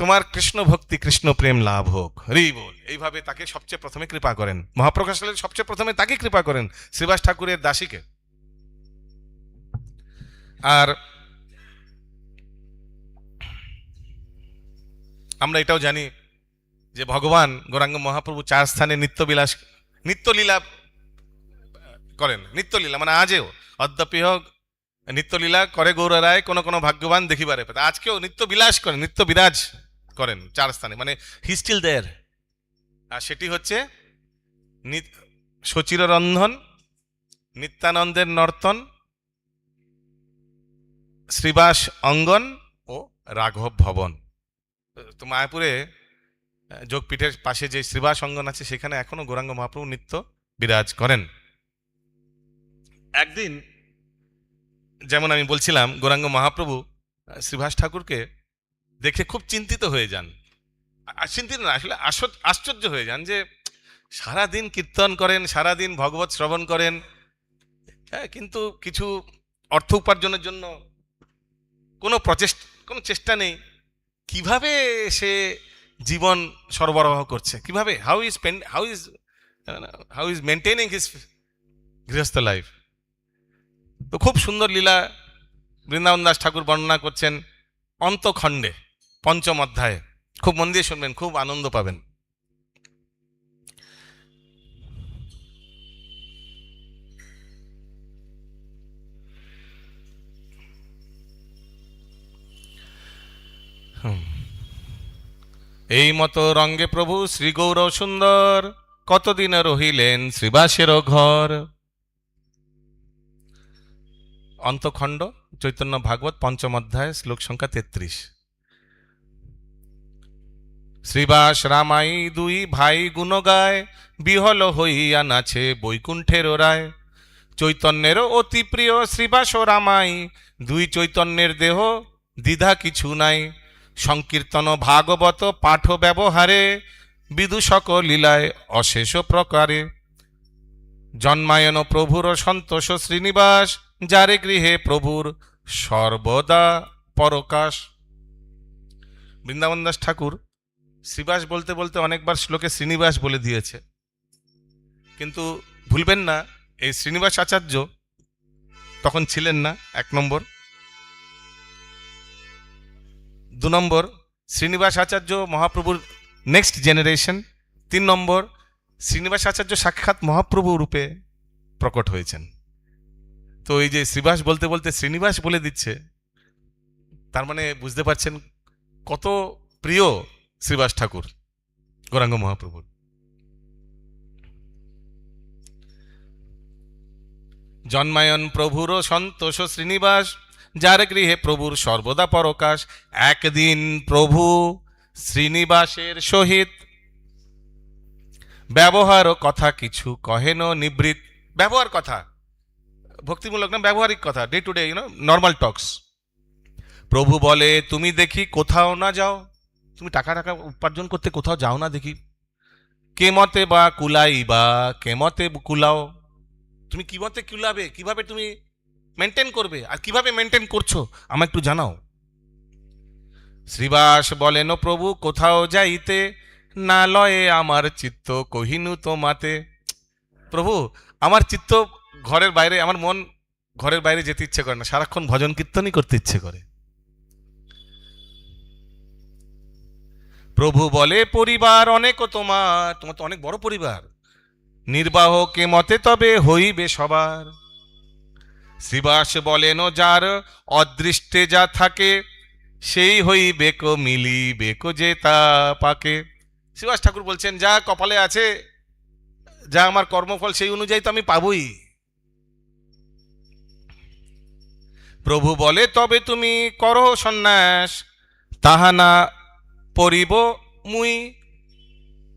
তোমার কৃষ্ণ ভক্তি, কৃষ্ণ প্রেম লাভ হোক, হরি বল। এইভাবে তাকে সবচেয়ে প্রথমে কৃপা করেন মহাপ্রকাশ, সবচেয়ে প্রথমে তাকে কৃপা করেন, শ্রীবাস ঠাকুরের দাসীকে। আর আমরা এটাও জানি যে ভগবান গৌরাঙ্গ মহাপ্রভু 4 স্থানে নিত্যলীলা করেন। নিত্যলীলা মানে আজও অদ্যাপি হোক নিত্যলীলা করে গৌর রায়, কোন কোন ভাগ্যবান দেখিবারে পেতে। আজকেও নিত্য বিলাস করেন, নিত্য বিরাজ করেন 4 স্থানে, মানে হি স্টিল দেয়ার। আর সেটি হচ্ছে সচির রন্ধন, নিত্যানন্দের নর্তন, শ্রীবাস অঙ্গন ও রাঘব ভবন। তো মায়াপুরে যোগপীঠের পাশে যে শ্রীবাস অঙ্গন আছে, সেখানে এখনো গৌরাঙ্গ মহাপ্রভু নিত্য বিরাজ করেন। একদিন যেমন আমি বলছিলাম, গৌরাঙ্গ মহাপ্রভু শ্রীবাস ঠাকুরকে দেখে খুব চিন্তিত হয়ে যান। চিন্তিত না, আসলে আশ্চর্য হয়ে যান যে সারাদিন কীর্তন করেন, সারাদিন ভগবত শ্রবণ করেন, কিন্তু কিছু অর্থ উপার্জনের জন্য কোনো চেষ্টা নেই। কিভাবে সে জীবন সরবরাহ করছে, কিভাবে হাউ ইজ মেনটেনিং হিজ গৃহস্থ লাইফ। তো খুব সুন্দর লীলা বৃন্দাবন দাস ঠাকুর বর্ণনা করছেন অন্তখণ্ডে, 5ম অধ্যায়ে। খুব মন দিয়ে শুনবেন, খুব আনন্দ পাবেন। এই মতো রঙ্গে প্রভু শ্রী গৌর সুন্দর, কতদিন রহিলেন শ্রীবাসের ঘর। অন্তখণ্ড, চৈতন্য ভাগবত 5ম অধ্যায়, শ্লোক সংখ্যা 33। শ্রীবাস রামাই 2 ভাই গুণ গায়, বিহল হইয়া নাচে বৈকুণ্ঠের রায়। চৈতন্যের অতি প্রিয় শ্রীবাস রামাই, 2 চৈতন্যের দেহ দ্বিধা কিছু নাই। সংকীর্তন ভাগবত পাঠ ব্যবহারে, বিদূষক লীলায় অশেষ প্রকারে। জন্মায়ন প্রভুর সন্তোষ শ্রীনিবাস, যারে গৃহে প্রভুর সর্বদা পরকাশ। বৃন্দাবন দাস ঠাকুর শ্রীবাস বলতে বলতে অনেকবার শ্লোকে শ্রীনিবাস বলে দিয়েছে, কিন্তু ভুলবেন না, এই শ্রীনিবাস আচার্য তখন ছিলেন না, 1 নম্বর। 2 নম্বর, শ্রীনিবাস আচার্য মহাপ্রভুর নেক্সট জেনারেশন। 3 নম্বর, শ্রীনিবাস আচার্য সাক্ষাৎ মহাপ্রভু রূপে প্রকট হয়েছেন। তো এই যে শ্রীবাস বলতে বলতে শ্রীনিবাস বলে দিচ্ছে, তার মানে বুঝতে পারছেন কত প্রিয় শ্রীবাস ঠাকুর গৌরাঙ্গ মহাপ্রভুর। জন্মায়ন প্রভুর সন্তোষ শ্রীনিবাস, যার গৃহে প্রভুর সর্বদা পরকাশ। একদিন প্রভু শ্রীনিবাসের সহিত ব্যবহার কথা কিছু কহেন নিবৃত। ব্যবহার কথা, ভক্তিমূলক না, ব্যবহারিক কথা, ডে টু ডে নর্মাল টক্স। প্রভু বলে, তুমি দেখি কোথাও না যাও, তুমি টাকা উপার্জন করতে কোথাও যাও না দেখি। কে মতে বা কুলাই বা কে মতে কুলাও, তুমি কি মতে কুলাবে, কিভাবে তুমি মেনটেন করবে, আর কিভাবে মেনটেন করছো আমায় একটু জানাও। শ্রীবাস বলেন, প্রভু কোথাও যাইতে না লয়ে আমার চিত্ত কহিনু তোমাতে। প্রভু আমার চিত্ত ঘরের বাইরে, আমার মন ঘরের বাইরে যেতে ইচ্ছে করে না, সারাক্ষণ ভজন কীর্তনই করতে ইচ্ছে করে। প্রভু বলে, পরিবার অনেক তোমার, তোমার তো অনেক বড় পরিবার, নির্বাহ কে মতে তবে হইবে সবার। শ্রীবাস বলেন, যার অদৃষ্টে যা থাকে সেই হইবে কো মিলিবে কো যে তা পাকে। শ্রীবাস ঠাকুর বলছেন, যা কপালে আছে, যা আমার কর্মফল, সেই অনুযায়ী তো আমি পাবই। প্রভু বলে, তবে তুমি করো সন্ন্যাস, তাহা না পরিব মুই।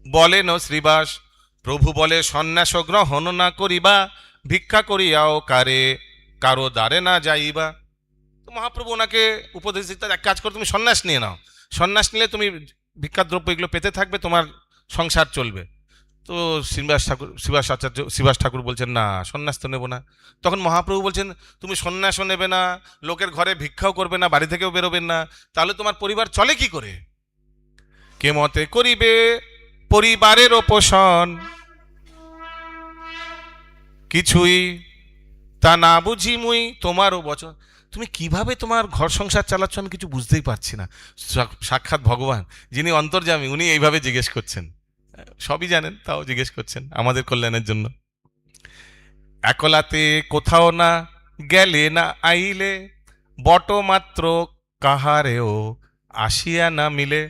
বলেন শ্রীবাস, প্রভু বলে, সন্ন্যাস গ্রহণ না করিবা, ভিক্ষা করিয়াও কারে কারো দ্বারে না যাইবা। তো মহাপ্রভু ওনাকে উপদেশ দিতে, এক কাজ করো, তুমি সন্ন্যাস নিয়ে নাও, সন্ন্যাস নিলে তুমি ভিক্ষা দ্রব্য এগুলো পেতে থাকবে, তোমার সংসার চলবে। তো শ্রীবাস ঠাকুর বলছেন, না সন্ন্যাস তো নেব না। তখন মহাপ্রভু বলছেন, তুমি সন্ন্যাসও নেবে না, লোকের ঘরে ভিক্ষাও করবে না, বাড়ি থেকেও বেরোবেন না, তাহলে তোমার পরিবার চলে কি করে? কে মতে করিবে পরিবারের পোষণ, কিছুই তা না বুঝি মুই তোমারও বচন। তুমি কিভাবে তোমার ঘর সংসার চালাচ্ছ আমি কিছু বুঝতেই পারছি না। সাক্ষাৎ ভগবান যিনি অন্তর্যামী, উনি এইভাবে জিজ্ঞেস করছেন, সবই জানেন তাও জিজ্ঞেস করছেন আমাদের কল্যাণের জন্য। একলাতে কোথাও না গেলে না আইলে, বট মাত্র কাহারেও আসিয়া না মিলে।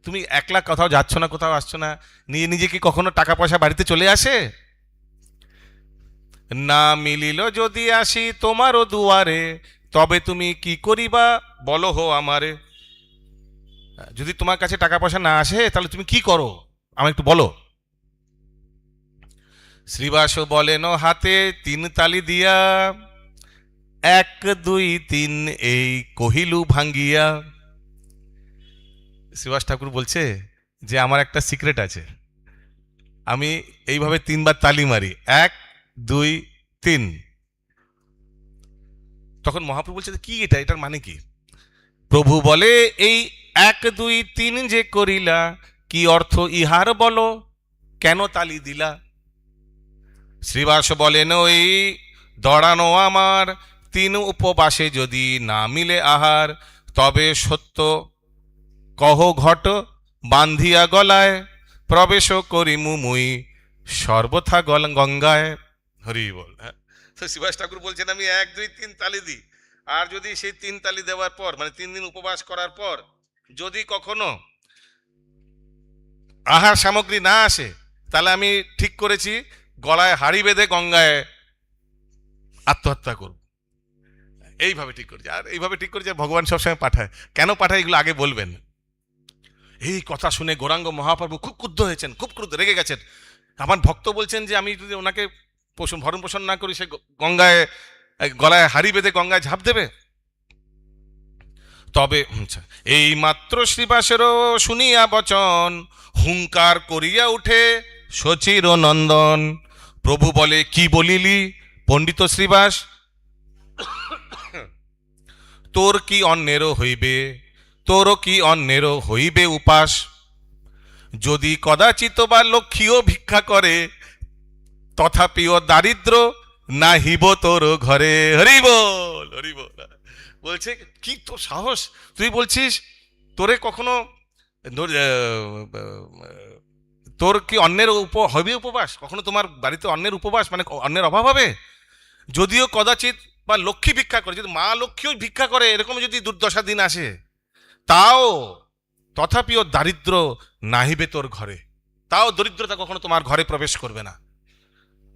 তুমি একলা কোথাও যাচ্ছ না, কোথাও আসছো না, নিজে নিজে কি কখনো টাকা পয়সা বাড়িতে চলে আসে? না মিলিল যদি আসি তোমারও দুয়ারে, তবে তুমি কি করিবা বলো হো আমারে। যদি তোমার কাছে টাকা পয়সা না আসে তাহলে তুমি কি করো আমায় একটু বলো। শ্রীবাস বলেন, হাতে 3 তালি দিয়া, 1 2 3 এই কহিলু ভাঙ্গিয়া। শ্রীবাস ঠাকুর বলছে যে আমার একটা সিক্রেট আছে, আমি এইভাবে 3 বার তালি মারি, 1 2 3। তখন মহাপ্রভু বলছে, কি এটা, এটার মানে কি? প্রভু বলে, এই 1 2 3 যে করিলা, কি অর্থ ইহার বলো, কেন তালি দিলা? শ্রীবাস বলেন, ওই দড়ানো আমার 3 উপবাসে যদি না মিলে আহার, তবে সত্য কহ ঘট বান্ধিয়া গলায়, প্রবেশ করি মুই সর্বথা গঙ্গায়। হরি বল। হ্যাঁ, তো শ্রীবাস ঠাকুর বলছেন, আমি 1 2 3 তালি দিই, আর যদি সেই 3 তালি দেওয়ার পর, মানে 3 দিন উপবাস করার পর যদি কখনো আহার সামগ্রী না আসে, তাহলে আমি ঠিক করেছি গলায় হাড়ি বেঁধে গঙ্গায় আত্মহত্যা করব। এইভাবে ঠিক করেছি, আর এইভাবে ঠিক করেছি, ভগবান সবসময় পাঠায়। কেন পাঠায় এগুলো আগে বলবেন। এই কথা শুনে গৌরাঙ্গ মহাপ্রভু খুব ক্রুদ্ধ হয়েছেন, খুব ক্রুদ্ধ, রেগে গেছেন। আমার ভক্ত বলছেন যে আমি যদি ওনাকে ভরণ পোষণ না করি, সে গঙ্গায় গলায় হাড়ি বেঁধে গঙ্গায় ঝাঁপ দেবে। তবে এই মাত্র শ্রীবাসেরও শুনিয়া বচন, হুঙ্কার করিয়া উঠে শচীর নন্দন। প্রভু বলে, কি বলিলি পণ্ডিত শ্রীবাস, তোর কি অন্যেরও হইবে, তোরও কি অন্যেরও হইবে উপাস। যদি কদাচিৎ বা লক্ষ্মীও ভিক্ষা করে, তথাপিও দারিদ্র না হিব তোর ঘরে। হরি বল, হরি বল। বলছে, কি তোর সাহস, তুই বলছিস তোরে কখনো তোর কি অন্যের হবে উপবাস? কখনো তোমার বাড়িতে অন্যের উপবাস মানে অন্যের অভাব হবে? যদিও কদাচিৎ বা লক্ষ্মী ভিক্ষা করে, যদি মা লক্ষ্মীও ভিক্ষা করে, এরকম যদি দুর্দশা দিন আসে, তাও তথাপিও দারিদ্র নাহিবে তোর ঘরে, তাও দরিদ্রতা কখনো তোমার ঘরে প্রবেশ করবে না।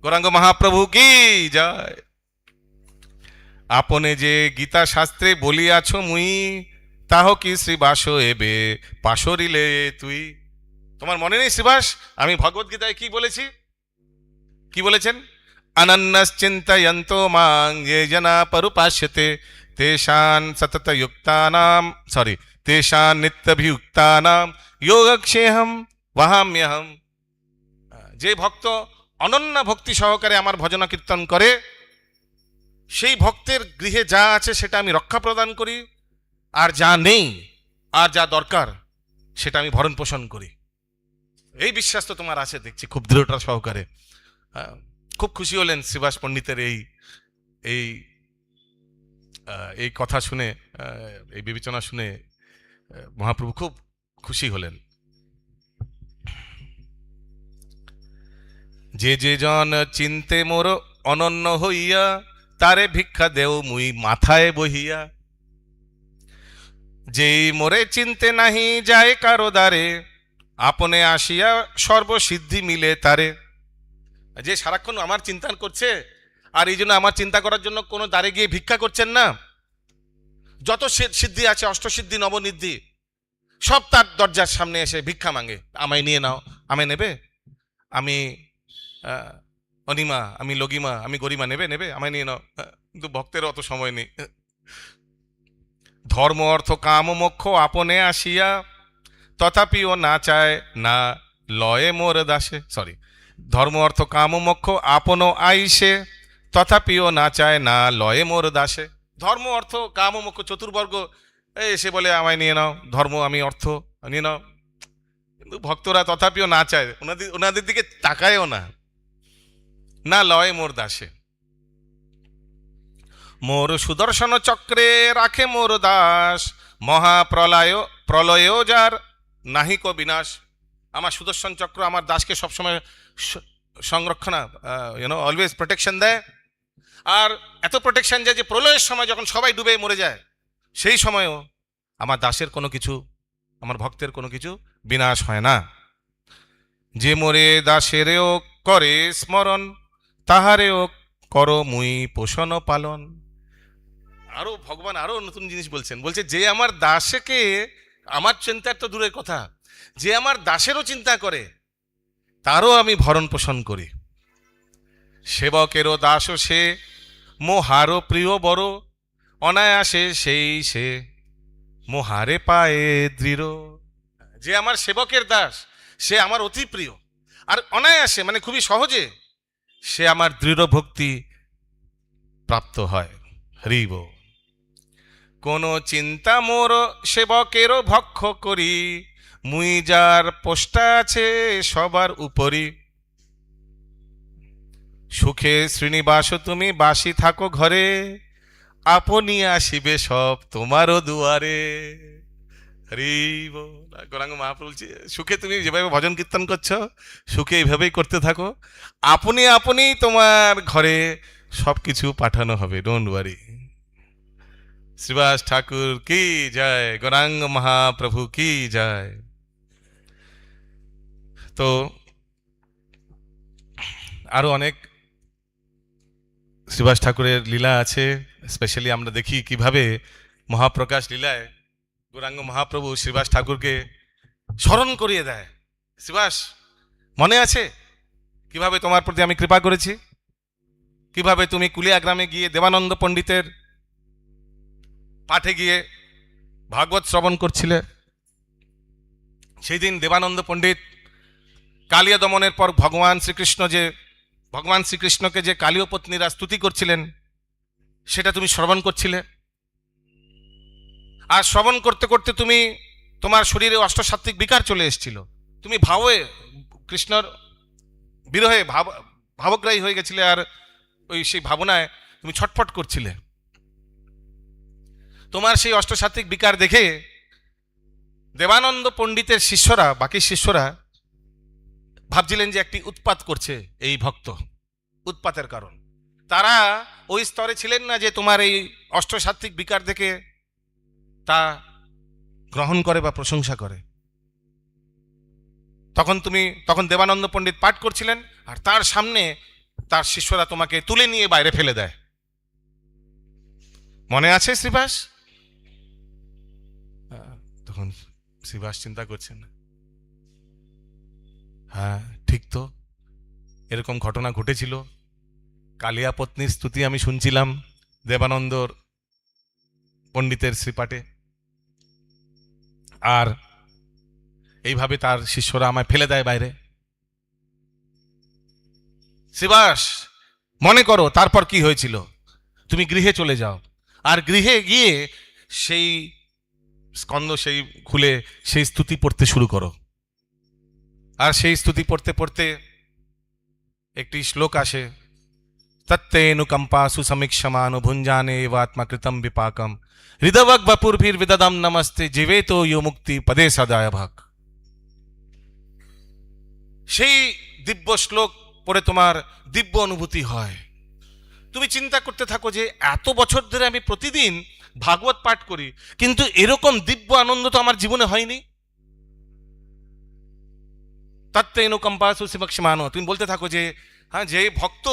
গৌরাঙ্গ মহাপ্রভু কি জয়। আপনে যে গীতা শাস্ত্রে বলিয়াছ মুই, তাহ কি শ্রীবাস এবে পাশরিলে তুই। তোমার মনে নেই শ্রীবাস, আমি ভগবদ গীতায় কি বলেছি, কি বলেছেন? অনন্যশ্চিন্তয়ন্তো মাং ये जना परुपास्यते तेषां सततयुक्तानां तेषां नित्यभियुक्तानां योगक्षेमं वहाम्यहम्। যে ভক্ত অনন্য ভক্তি সহকারে আমার ভজন কীর্তন করে, সেই ভক্তের গৃহে যা আছে সেটা আমি রক্ষা প্রদান করি, আর যা নেই আর যা দরকার সেটা আমি ভরণ পোষণ করি। এই বিশ্বাস তো তোমার আছে দেখছি খুব দৃঢ়তা সহকারে। খুব খুশি হলেন শ্রীবাস পণ্ডিতের এই এই এই কথা শুনে, এই বিবেচনা শুনে মহাপ্রভু খুব খুশি হলেন। যে যে জন চিন্তে মোর অনন্য হইয়া, তারে ভিক্ষা দেও মুই মাথায় বহিয়া। যেই মোরে চিনতে নাহি যায় কারো দ্বারে, আপনে আসিয়া সর্বসিদ্ধি মিলে তারে। যে সারাক্ষণ আমার চিন্তা করছে, আর এই জন্য আমার চিন্তা করার জন্য কোনো দ্বারে গিয়ে ভিক্ষা করছেন না, যত সিদ্ধি আছে অষ্টসিদ্ধি নবনিদ্ধি সব তার দরজার সামনে এসে ভিক্ষা মাঙ্গে, আমায় নিয়ে নাও। আমায় নেবে? আমি অনিমা, আমি লগিমা, আমি গরিমা, নেবে নেবে আমায় নিয়ে নাও। কিন্তু ভক্তের অত সময় নেই। ধর্ম অর্থ কাম মোক্ষ আপনে আসিয়া, তথাপিও না চায় না লয়ে মোর দাসে। ধর্ম অর্থ কাম মোক্ষ আপন আইসে, তথাপিও না চায় না লয়ে মোর দাসে। ধর্ম অর্থ কাম মোক্ষ চতুর্বর্গ এসে বলে আমায় নিয়ে নাও, ধর্ম আমি অর্থ নিয়ে নাও, কিন্তু ভক্তরা তথাপিও না চায়, ওনাদের দিকে তাকায়ও না, না লয় মোর দাসে। মোর সুদর্শন চক্রে রাখে মোর দাস, প্রলয় যার নাহিক বিনাশ। আমার সুদর্শন চক্র আমার দাসকে সবসময় সংরক্ষণ, অলওয়েজ প্রোটেকশন দেয়। আর এত প্রোটেকশন যায় যে প্রলয়ের সময় যখন সবাই ডুবে মরে যায়, সেই সময়ও আমার দাসের কোনো কিছু, আমার ভক্তের কোনো কিছু বিনাশ হয় না। যে মোরে দাসেরেও করে স্মরণ, তাহারেও কর মুই পোষণ পালন। আরো ভগবান আরো নতুন জিনিস বলছেন, বলছে যে আমার দাসকে, আমার চিন্তার তো দূরের কথা, যে আমার দাসেরও চিন্তা করে তারও আমি ভরণ পোষণ করি। সেবকেরও দাসও সে, মোহারও প্রিয় বড়, অনায়াসে সেই সে মোহারে পায়ে দৃঢ়। যে আমার সেবকের দাস সে আমার অতি প্রিয়, আর অনায়াসে মানে খুবই সহজে সে আমার দৃঢ় ভক্তি প্রাপ্ত হয়। হরিব। কোন চিন্তা মোর সেবকেরও ভক্ষ করি, মুই যার পোষ্টা আছে সবার উপরি। সুখে শ্রীনিবাস তুমি বাসি থাকো ঘরে, আপনি আসিবে সব তোমারও দুয়ারে। হরিব। গৌরাঙ্গ মহাপ্রভু বলছে, সুখে তুমি যেভাবে ভজন কীর্তন করছো, সুখে এইভাবেই করতে থাকো, আপনি আপনি তোমার ঘরে সবকিছু পাঠানো হবে, ডোন্ট ওয়ারি। শ্রীবাস ঠাকুর কি জয়, গৌরাঙ্গ মহাপ্রভু কি জয়। তো আরো অনেক শ্রীবাস ঠাকুরের লীলা আছে। স্পেশালি আমরা দেখি কিভাবে মহাপ্রকাশ লীলায় গৌরাঙ্গ মহাপ্রভু শ্রীবাস ঠাকুরকে স্মরণ করিয়ে দেয়। শ্রীবাস, মনে আছে কিভাবে তোমার প্রতি আমি কৃপা করেছি, কিভাবে তুমি কুলিয়া গ্রামে গিয়ে দেবানন্দ পণ্ডিতের পাঠে গিয়ে ভাগবত শ্রবণ করছিলে। সেই দিন দেবানন্দ পণ্ডিত কালিয়া দমনের পর ভগবান শ্রীকৃষ্ণকে যে কালীয় পত্নীরা স্তুতি করছিলেন সেটা তুমি শ্রবণ করছিলে। আর শ্রবণ করতে করতে তুমি, তোমার শরীরে অষ্টসাত্ত্বিক বিকার চলে এসেছিল, তুমি কৃষ্ণর বিরহে ভাবগ্রাহী হয়ে গেছিলে, আর সেই ভাবনায় তুমি ছটফট করছিলে। তোমার সেই অষ্টসাত্ত্বিক বিকার দেখে দেবানন্দ পণ্ডিতের শিষ্যরা, বাকি শিষ্যরা ভাবছিলেন যে একটি উৎপাত করছে এই ভক্ত, উৎপাতের কারণ। তারা ওই স্তরে ছিলেন না যে তোমার এই অষ্টসাত্ত্বিক বিকার দেখে তা গ্রহণ করে বা প্রশংসা করে। তখন দেবানন্দ পণ্ডিত পাঠ করছিলেন, আর তার সামনে তার শিষ্যরা তোমাকে তুলে নিয়ে বাইরে ফেলে দেয়। মনে আছে শ্রীবাস? তখন শ্রীবাস চিন্তা করছেন, হ্যাঁ ঠিক তো, এরকম ঘটনা ঘটেছিল। কালিয়া পত্নীর স্তুতি আমি শুনছিলাম দেবানন্দর পণ্ডিতের শ্রীপাঠে, আর এইভাবে তার শিষ্যরা আমায় ফেলে দেয় বাইরে। শ্রীবাস, মনে করো তারপর কি হয়েছিল। তুমি গৃহে চলে যাও, আর গৃহে গিয়ে সেই স্কন্ধ সেই খুলে সেই স্তুতি পড়তে শুরু করো। আর সেই স্তুতি পড়তে পড়তে একটি শ্লোক আসে, তত্তেনুকম্পা সুসমীক্ষমানো ভুঞ্জানে এবাত্মাকৃতম বিপাকম হৃদবক বপুরভির বিদদম নমস্তে জীবে তো ইয় মুক্তি পদে সদায় ভাগ। সেই দিব্য শ্লোক পড়ে তোমার দিব্য অনুভূতি হয়। তুমি চিন্তা করতে থাকো যে এত বছর ধরে আমি প্রতিদিন ভাগবত পাঠ করি, কিন্তু এরকম দিব্য আনন্দ তো আমার জীবনে হয়নি। তত্তেনুকম্পা সুসমীক্ষমানো, তুমি বলতে থাকো যে হ্যাঁ, যে ভক্ত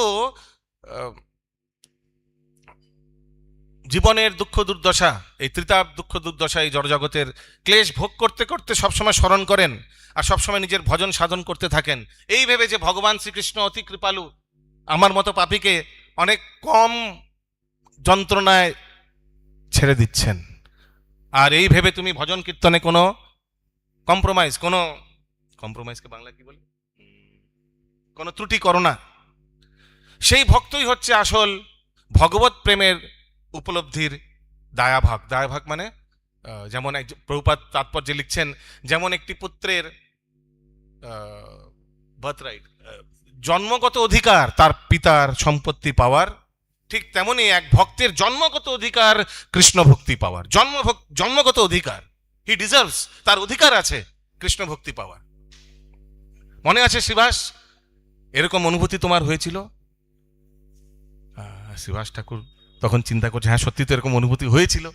জীবনের দুঃখ দুর্দশা, এই ত্রিতাপ দুঃখ দুর্দশা, এই জড়জগতের ক্লেশ ভোগ করতে করতে সবসময় স্মরণ করেন আর সবসময় নিজের ভজন সাধন করতে থাকেন, এই ভেবে যে ভগবান শ্রীকৃষ্ণ অতি কৃপালু, আমার মতো পাপীকে অনেক কম যন্ত্রণায় ছেড়ে দিচ্ছেন, আর এই ভেবে তুমি ভজন কীর্তনে কোনো কম্প্রোমাইজকে বাংলা কি বলে, কোনো ত্রুটি করো না। সেই ভক্তই হচ্ছে আসল ভগবত প্রেমের উপলব্ধির দায়াভাগ। দায়াভাগ মানে যেমন এক প্রভুপাদ তাৎপর্যে লিখছেন, যেমন একটি পুত্রের বার্থরাইট, জন্মগত অধিকার তার পিতার সম্পত্তি পাওয়ার, ঠিক তেমনি এক ভক্তের জন্মগত অধিকার কৃষ্ণ ভক্তি পাওয়ার। জন্মগত অধিকার, হি ডিজার্ভস, তার অধিকার আছে কৃষ্ণ ভক্তি পাওয়ার। মনে আছে শ্রীবাস, এরকম অনুভূতি তোমার হয়েছিল? শ্রীবাস ঠাকুর তখন চিন্তা করছে, হ্যাঁ সত্যি তো এরকম অনুভূতি হয়েছিল।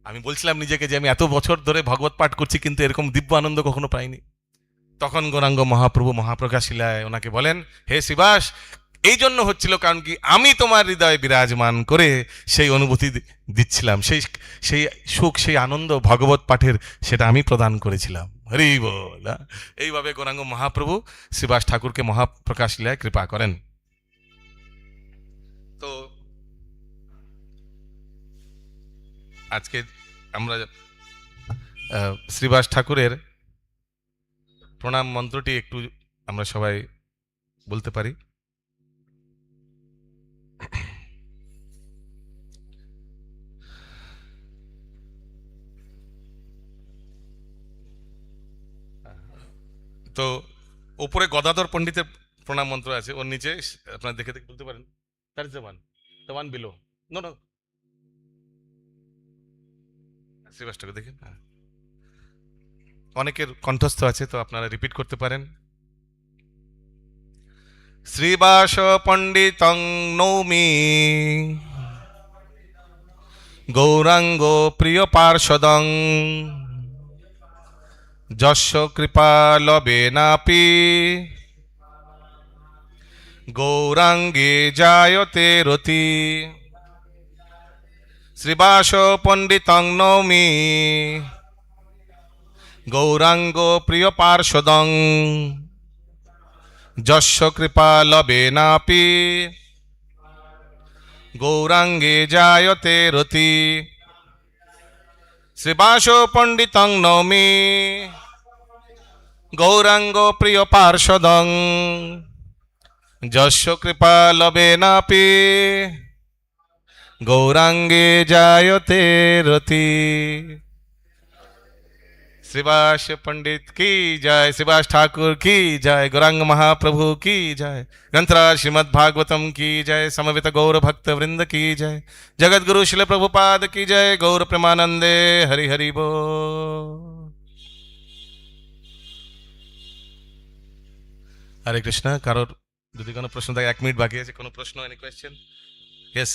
আমি বলছিলাম নিজেকে যে আমি এত বছর ধরে ভগবত পাঠ করছি, কিন্তু এরকম দিব্য আনন্দ কখনো পাইনি। তখন গৌরাঙ্গ মহাপ্রভু মহাপ্রকাশিলায় ওনাকে বলেন, হে শ্রীবাস, এই জন্য হচ্ছিল কারণ কি আমি তোমার হৃদয়ে বিরাজমান করে সেই অনুভূতি দিচ্ছিলাম, সেই সুখ, সেই আনন্দ ভগবত পাঠের, সেটা আমি প্রদান করেছিলাম। হরি বল। এইভাবে গৌরাঙ্গ মহাপ্রভু শ্রীবাস ঠাকুরকে মহাপ্রকাশিলায় কৃপা করেন। তো আজকে আমরা শ্রীবাস ঠাকুরের প্রণাম মন্ত্রটি একটু আমরা সবাই বলতে পারি। তো ওপরে গদাধর পণ্ডিতের প্রণাম মন্ত্র আছে, ওর নিচে আপনারা দেখে দেখে বলতে পারেন, that is the one below. No no, শ্রীবাসটাকে দেখেন, অনেকের কণ্ঠস্থ আছে, তো আপনারা রিপিট করতে পারেন। শ্রীবাস পণ্ডিতং নৌমি গৌরাঙ্গ প্রিয় পার্ষদং যস্য কৃপা লবেনাপি গৌরাঙ্গে জায়তে রতি। শ্রীবাস পণ্ডিতং নৌমি গৌরাঙ্গ প্রিয় পার্ষদং যস্য কৃপা লবেনাপি গৌরাঙ্গে জায়তে রতি। শ্রীবাস পণ্ডিতং নৌমি গৌরাঙ্গ প্রিয় পার্ষদং যস্য কৃপা লবেনাপি গৌরাঙ্গে জায়তে রতি। श्रीवास पंडित की जय, श्रीवास ठाकुर की जय, गौरांग महाप्रभु की जय, ग्रंथराज श्रीमद् भागवतम की जय, समवेत गौर भक्त वृंद की जय, जगत गुरु शिल प्रभुपाद की जय, गौर प्रेमानंदे हरि हरि बोल। হরে কৃষ্ণ। কারোর যদি কোনো প্রশ্ন থাকে, 1 মিনিট বাকি আছে, কোনো প্রশ্ন, এনি কোয়েশ্চেন? ইয়েস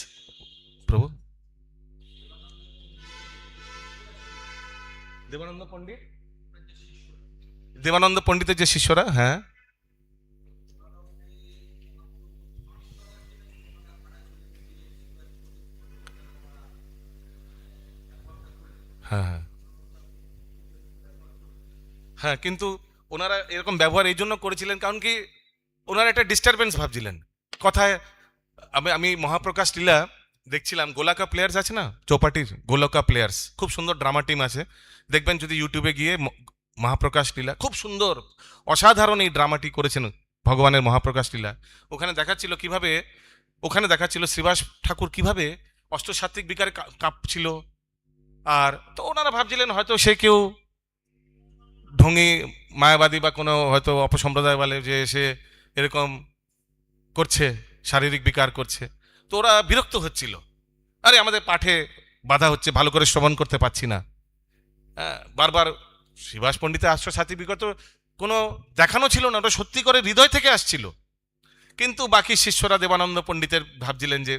প্রভু। দেবানন্দ পণ্ডিত, দেবানন্দ পণ্ডিতের যে শিষ্যরা, হ্যাঁ হ্যাঁ হ্যাঁ হ্যাঁ, কিন্তু ওনারা এরকম ব্যবহার এই জন্য করেছিলেন কারণ কি, ওনারা একটা ডিস্টারবেন্স ভাবছিলেন কথায়। আমি আমি মহাপ্রকাশ লীলা দেখছিলাম, গোলাকা প্লেয়ার্স আছে না, চৌপাটির গোলাকা প্লেয়ার্স, খুব সুন্দর ড্রামা টিম আছে, দেখবেন যদি ইউটিউবে গিয়ে মহাপ্রকাশ লীলা, খুব সুন্দর অসাধারণ এই ড্রামাটি করেছেন ভগবানের মহাপ্রকাশ লীলা। ওখানে দেখাচ্ছিল কিভাবে, ওখানে দেখাচ্ছিল শ্রীবাস ঠাকুর কিভাবে অষ্টসাত্ত্বিক বিকারে কাঁপছিল। আর তো ওনারা ভাবছিলেন হয়তো সে কেউ ঢঙি মায়াবাদী বা কোনো হয়তো অপসম্প্রদায় বলে যে সে এরকম করছে, শারীরিক বিকার করছে। তো ওরা বিরক্ত হচ্ছিল, আরে আমাদের পাঠে বাধা হচ্ছে, ভালো করে শ্রবণ করতে পারছি না। হ্যাঁ, বারবার শ্রীবাস পণ্ডিতের আশ্রয় বিগত কোনো দেখানো ছিল না, ওটা সত্যি করে হৃদয় থেকে আসছিল। কিন্তু বাকি শিষ্যরা দেবানন্দ পণ্ডিতের ভাবছিলেন যে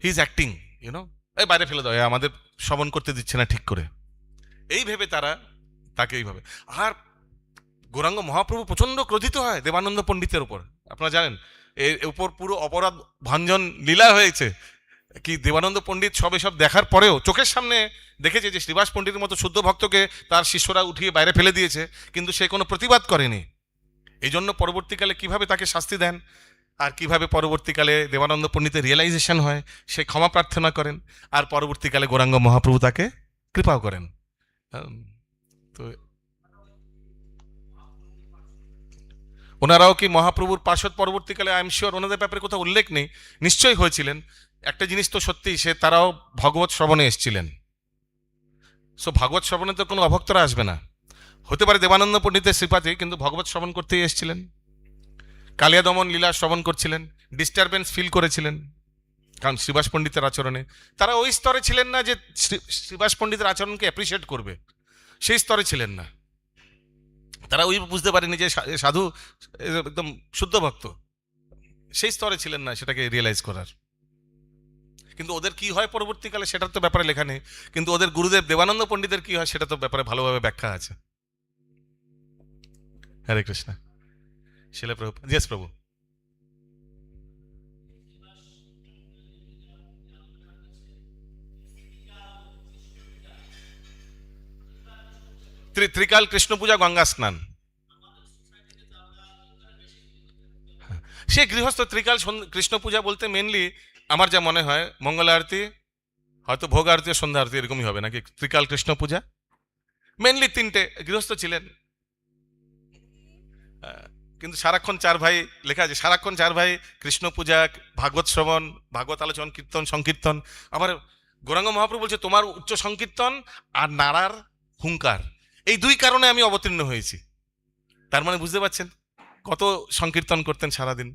হি ইজ অ্যাক্টিং, ইউনো, এই বাইরে ফেলে দাও, আমাদের শ্রবণ করতে দিচ্ছে না ঠিক করে, এই ভেবে তারা তাকে এইভাবে। আর গৌরাঙ্গ মহাপ্রভু প্রচন্ড ক্রোধিত হয় দেবানন্দ পণ্ডিতের উপর, আপনারা জানেন এর উপর পুরো অপরাধ ভঞ্জন লীলা হয়েছে। কি দেবানন্দ পণ্ডিত সব এসব দেখার পরেও চোখের সামনে দেখেছে যে শ্রীবাস পণ্ডিতের মতো শুদ্ধ ভক্তকে তার শিষ্যরা উঠিয়ে বাইরে ফেলে দিয়েছে, কিন্তু সে কোনো প্রতিবাদ করেনি। এই জন্য পরবর্তীকালে কিভাবে তাকে শাস্তি দেন, আর কিভাবে পরবর্তীকালে দেবানন্দ পণ্ডিতের রিয়েলাইজেশন হয়, সে ক্ষমা প্রার্থনা করেন, আর পরবর্তীকালে গৌরাঙ্গ মহাপ্রভু তাকে কৃপাও করেন। তো ওনারাও কি মহাপ্রভুর পার্শ্বদ পরবর্তীকালে, আই এম শিওর ওনাদের ব্যাপারে কোথাও উল্লেখ নেই, নিশ্চয়ই হয়েছিলেন। একটা জিনিস তো সত্যি, সে তারাও ভগবত শ্রবণে এসেছিলেন। সো ভাগবত শ্রবণে তো কোনো অভক্তরা আসবে না। হতে পারে দেবানন্দ পণ্ডিতের শ্রীপাতে, কিন্তু ভগবত শ্রবণ করতেই এসেছিলেন, কালিয়া দমন লীলা শ্রবণ করছিলেন, ডিস্টারবেন্স ফিল করেছিলেন কারণ শ্রীবাস পণ্ডিতের আচরণে। তারা ওই স্তরে ছিলেন না যে শ্রীবাস পণ্ডিতের আচরণকে অ্যাপ্রিসিয়েট করবে, সেই স্তরে ছিলেন না। তারা ওই বুঝতে পারেনি যে সাধু একদম শুদ্ধ ভক্ত, সেই স্তরে ছিলেন না সেটাকে রিয়েলাইজ করার। কিন্তু ওদের কি হয় পরবর্তীকালে সেটার তো ব্যাপারে লেখা নেই, কিন্তু ওদের গুরুদেব দেবানন্দ পণ্ডিতের কি হয় সেটা তো ব্যাপারে ভালোভাবে ব্যাখ্যা আছে। হরে কৃষ্ণ। শিলা প্রভু, ইয়েস প্রভু। ত্রিকাল কৃষ্ণ পূজা, গঙ্গা স্নান, সে গৃহস্থ ত্রিকাল কৃষ্ণ পূজা বলতে মেনলি আমার যা মনে হয় মঙ্গল আরতি, হয়তো ভোগ আরতি, সন্ধ্যা আরতি, এরকমই হবে নাকি ত্রিকাল কৃষ্ণ পূজা। মেনলি 3টে গৃহস্থ ছিলেন। কিন্তু সারাক্ষণ 4 ভাই লেখা আছে, সারাক্ষণ 4 ভাই কৃষ্ণ পূজা, ভাগবত শ্রবণ, ভাগবত আলোচন, কীর্তন সংকীর্তন। আবার গৌরাঙ্গ মহাপ্রভু বলছে তোমার উচ্চ সংকীর্তন আর নাড়ার হুঙ্কার, এই 2 কারণে আমি অবতীর্ণ হয়েছি। তার মানে বুঝতে পারছেন কত সংকীর্তন করতেন সারাদিন।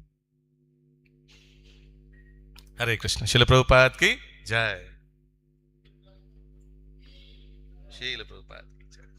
হরে কৃষ্ণ। শিলা প্রভুপাদ কি জয়। শিলা প্রভুপাদ কি জয়।